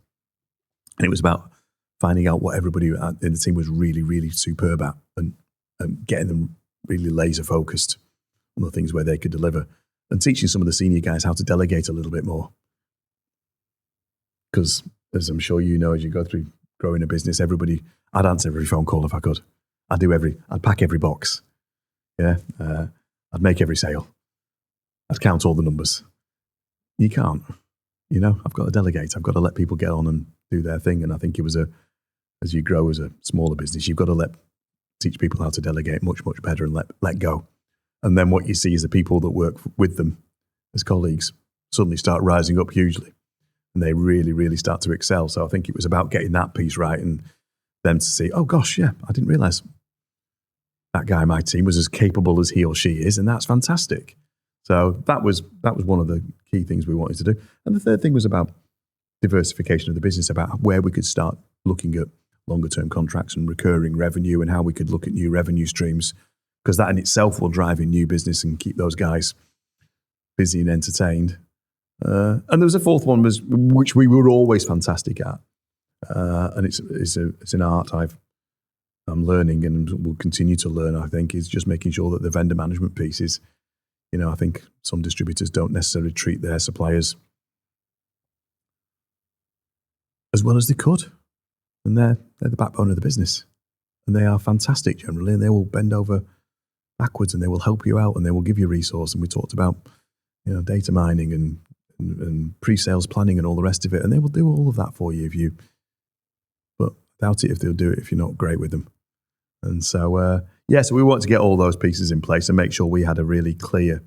And it was about finding out what everybody in the team was really, really superb at, and getting them really laser focused on the things where they could deliver, and teaching some of the senior guys how to delegate a little bit more. Because as I'm sure you know, as you go through growing a business, I'd answer every phone call if I could. I'd pack every box. I'd make every sale. I'd count all the numbers. You can't, I've got to delegate. I've got to let people get on and do their thing. And I think it was as you grow as a smaller business, you've got to teach people how to delegate much, much better and let go. And then what you see is the people that work with them as colleagues suddenly start rising up hugely, and they really, really start to excel. So I think it was about getting that piece right, and them to see, oh gosh, I didn't realize that guy in my team was as capable as he or she is, and that's fantastic. So that was one of the key things we wanted to do. And the third thing was about diversification of the business, about where we could start looking at longer term contracts and recurring revenue, and how we could look at new revenue streams, because that in itself will drive in new business and keep those guys busy and entertained. And there was a fourth one, which we were always fantastic at, and it's an art I'm learning and will continue to learn. I think is just making sure that the vendor management piece is, I think some distributors don't necessarily treat their suppliers as well as they could. And they're the backbone of the business. And they are fantastic generally, and they will bend over backwards and they will help you out and they will give you resource. And we talked about, data mining and pre-sales planning and all the rest of it. And they will do all of that for you but doubt it if they'll do it if you're not great with them. And so, so we want to get all those pieces in place and make sure we had a really clear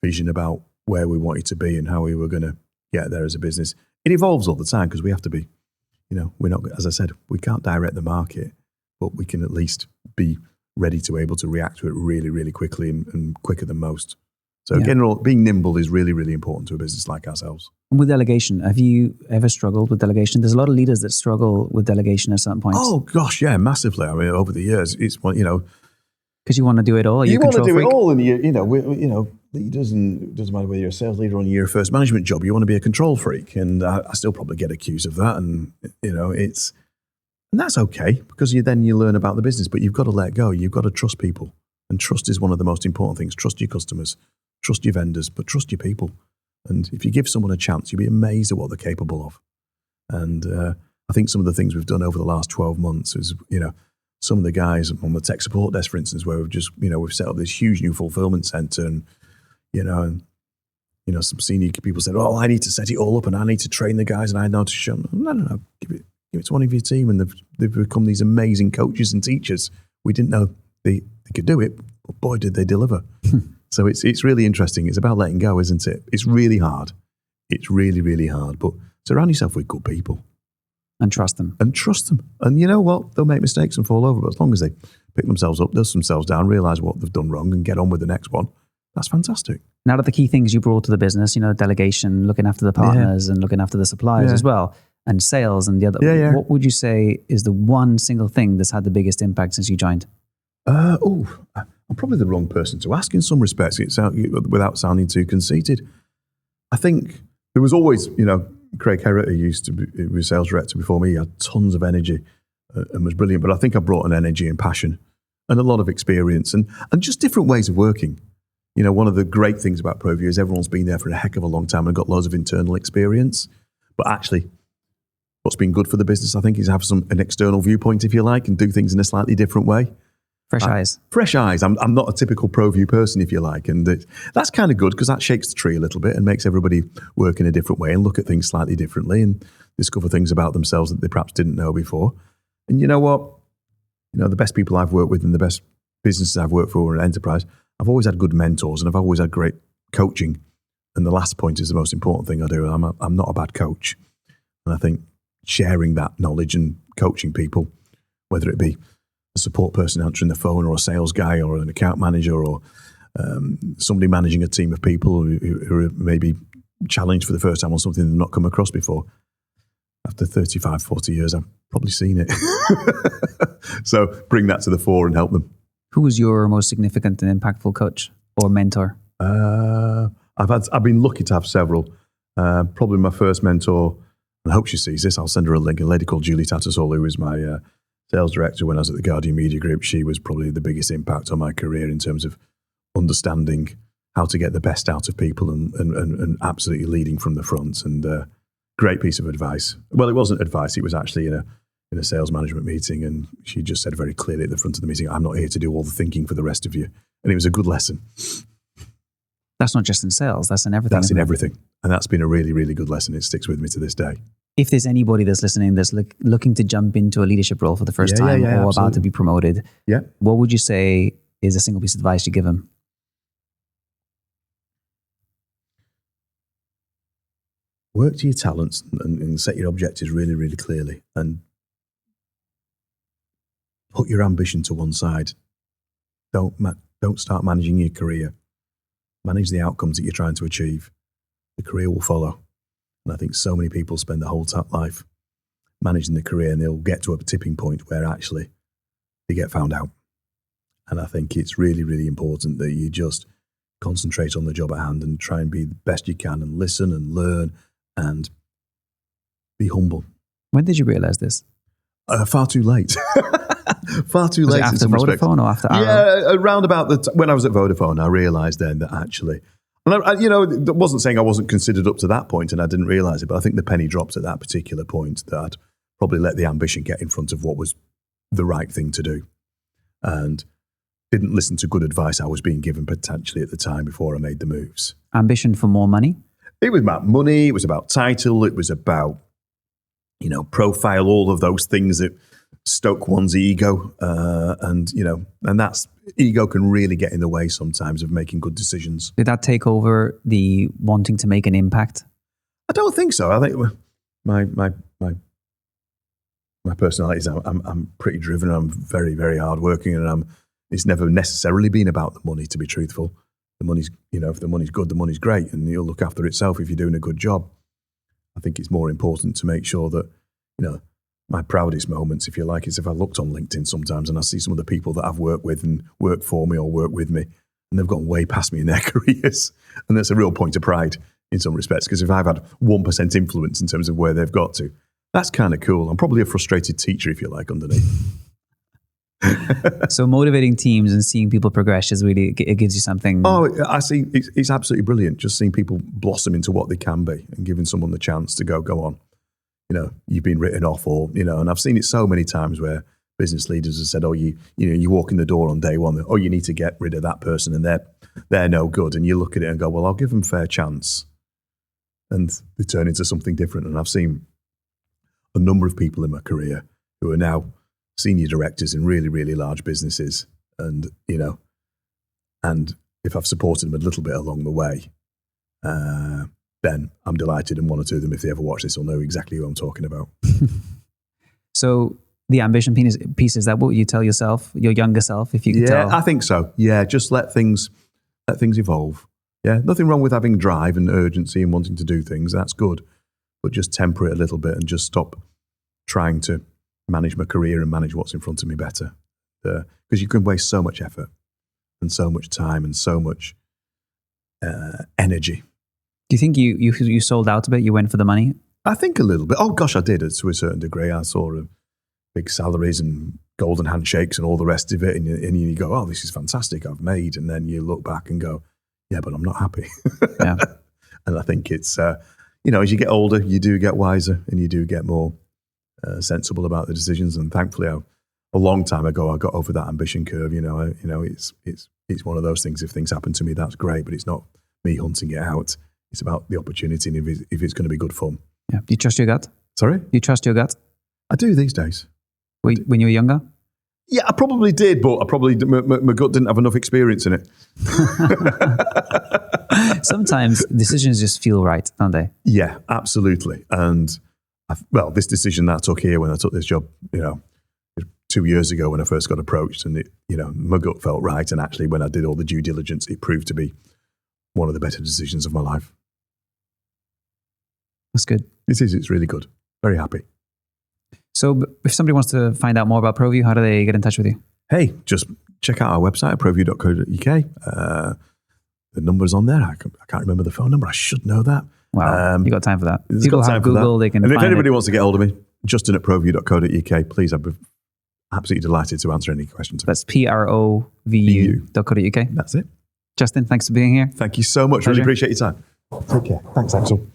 vision about where we wanted to be and how we were going to get there as a business. It evolves all the time because we have to be, we're not, as I said, we can't direct the market, but we can at least be ready to able to react to it really, really quickly and quicker than most. So again, being nimble is really, really important to a business like ourselves. And with delegation, have you ever struggled with delegation? There's a lot of leaders that struggle with delegation at certain points. Oh gosh, yeah, massively. I mean, over the years, it's because you want to do it all. You want to do it all, and leaders, and it doesn't matter whether you're a sales leader on your first management job. You want to be a control freak, and I still probably get accused of that. And and that's okay because you learn about the business, but you've got to let go. You've got to trust people, and trust is one of the most important things. Trust your customers, trust your vendors, but trust your people. And if you give someone a chance, you'll be amazed at what they're capable of. And I think some of the things we've done over the last 12 months is, some of the guys on the tech support desk, for instance, where we've just, we've set up this huge new fulfillment center and, some senior people said, oh, I need to set it all up and I need to train the guys and I know to show them. No, give it to one of your team. And they've become these amazing coaches and teachers. We didn't know they could do it, but boy, did they deliver. So it's really interesting. It's about letting go, isn't it? It's really hard. It's really, really hard. But surround yourself with good people. And trust them. And you know what? They'll make mistakes and fall over. But as long as they pick themselves up, dust themselves down, realise what they've done wrong and get on with the next one, that's fantastic. Now that the key things you brought to the business, delegation, looking after the partners and looking after the suppliers as well, and sales and the other, what would you say is the one single thing that's had the biggest impact since you joined? I'm probably the wrong person to ask in some respects, without sounding too conceited. I think there was always, Craig Herrett, who was sales director before me, he had tons of energy and was brilliant. But I think I brought an energy and passion and a lot of experience and just different ways of working. One of the great things about ProVu is everyone's been there for a heck of a long time and got loads of internal experience. But actually, what's been good for the business, I think, is have an external viewpoint, if you like, and do things in a slightly different way. Fresh eyes. Fresh eyes. I'm not a typical ProVu person, if you like. And that's kind of good because that shakes the tree a little bit and makes everybody work in a different way and look at things slightly differently and discover things about themselves that they perhaps didn't know before. And you know what? The best people I've worked with and the best businesses I've worked for in enterprise, I've always had good mentors and I've always had great coaching. And the last point is the most important thing I do. I'm not a bad coach. And I think sharing that knowledge and coaching people, whether it be a support person answering the phone or a sales guy or an account manager or somebody managing a team of people who are maybe challenged for the first time on something they've not come across before. After 35, 40 years, I've probably seen it. So bring that to the fore and help them. Who was your most significant and impactful coach or mentor? I've been lucky to have several. Probably my first mentor, and I hope she sees this, I'll send her a link, a lady called Julie Tattersall, who was my sales director when I was at the Guardian Media Group. She was probably the biggest impact on my career in terms of understanding how to get the best out of people and absolutely leading from the front. And great piece of advice. Well, it wasn't advice. It was actually in a sales management meeting. And she just said very clearly at the front of the meeting, I'm not here to do all the thinking for the rest of you. And it was a good lesson. That's not just in sales. That's in everything. That's in everything. And that's been a really, really good lesson. It sticks with me to this day. If there's anybody that's listening that's looking to jump into a leadership role for the first time or absolutely. About to be promoted, what would you say is a single piece of advice you give them? Work to your talents and set your objectives really, really clearly and put your ambition to one side. Don't start managing your career. Manage the outcomes that you're trying to achieve. The career will follow. And I think so many people spend their whole life managing the career and they'll get to a tipping point where actually they get found out. And I think it's really, really important that you just concentrate on the job at hand and try and be the best you can and listen and learn and be humble. When did you realize this? Far too late. Far too late. After Vodafone or after Arrow? Yeah, around about when I was at Vodafone, I realised then that actually And it wasn't saying I wasn't considered up to that point and I didn't realise it, but I think the penny dropped at that particular point that I'd probably let the ambition get in front of what was the right thing to do. And didn't listen to good advice I was being given potentially at the time before I made the moves. Ambition for more money? It was about money, it was about title, it was about, profile, all of those things that stoke one's ego. And that's, ego can really get in the way sometimes of making good decisions. Did that take over the wanting to make an impact? I don't think so. I think my personality is I'm pretty driven. I'm very, very hardworking, and it's never necessarily been about the money, to be truthful. The money's, if the money's good, the money's great, and you'll look after itself if you're doing a good job. I think it's more important to make sure that, my proudest moments, if you like, is if I looked on LinkedIn sometimes and I see some of the people that I've worked with and worked for me or worked with me, and they've gone way past me in their careers. And that's a real point of pride in some respects, because if I've had 1% influence in terms of where they've got to, that's kind of cool. I'm probably a frustrated teacher, if you like, underneath. So motivating teams and seeing people progress is really, it gives you something. Oh, I see. It's absolutely brilliant. Just seeing people blossom into what they can be and giving someone the chance to go on. You've been written off, or, and I've seen it so many times where business leaders have said, oh, you walk in the door on day one, oh, you need to get rid of that person and they're no good. And you look at it and go, well, I'll give them fair chance. And they turn into something different. And I've seen a number of people in my career who are now senior directors in really, really large businesses. And, and if I've supported them a little bit along the way, then I'm delighted, and one or two of them, if they ever watch this, will know exactly who I'm talking about. So the ambition piece, is that what you tell yourself, your younger self, if you could tell? Yeah, I think so. Yeah, just let things evolve. Yeah, nothing wrong with having drive and urgency and wanting to do things. That's good. But just temper it a little bit and just stop trying to manage my career and manage what's in front of me better. Because you can waste so much effort and so much time and so much energy. Do you think you sold out a bit? You went for the money? I think a little bit. Oh gosh, I did to a certain degree. I saw big salaries and golden handshakes and all the rest of it, and you go, "Oh, this is fantastic! I've made." And then you look back and go, "Yeah, but I'm not happy." Yeah. And I think it's as you get older, you do get wiser and you do get more sensible about the decisions. And thankfully, a long time ago, I got over that ambition curve. It's one of those things. If things happen to me, that's great, but it's not me hunting it out. It's about the opportunity and if it's going to be good fun. Yeah. Do you trust your gut? Sorry? Do you trust your gut? I do these days. When you were younger? Yeah, I probably did, but my gut didn't have enough experience in it. Sometimes decisions just feel right, don't they? Yeah, absolutely. And this decision that I took here when I took this job, 2 years ago when I first got approached, and my gut felt right. And actually, when I did all the due diligence, it proved to be one of the better decisions of my life. That's good. It is. It's really good. Very happy. So if somebody wants to find out more about ProVu, how do they get in touch with you? Hey, just check out our website, provu.co.uk. The number's on there. I can't remember the phone number. I should know that. Wow, you got time for that. People have Google, they can find it. And if anybody it. wants to get hold of me, Justin at provu.co.uk, please, I'd be absolutely delighted to answer any questions. That's provu.co.uk. That's it. Justin, thanks for being here. Thank you so much. Pleasure. Really appreciate your time. Take care. Thanks, Axel.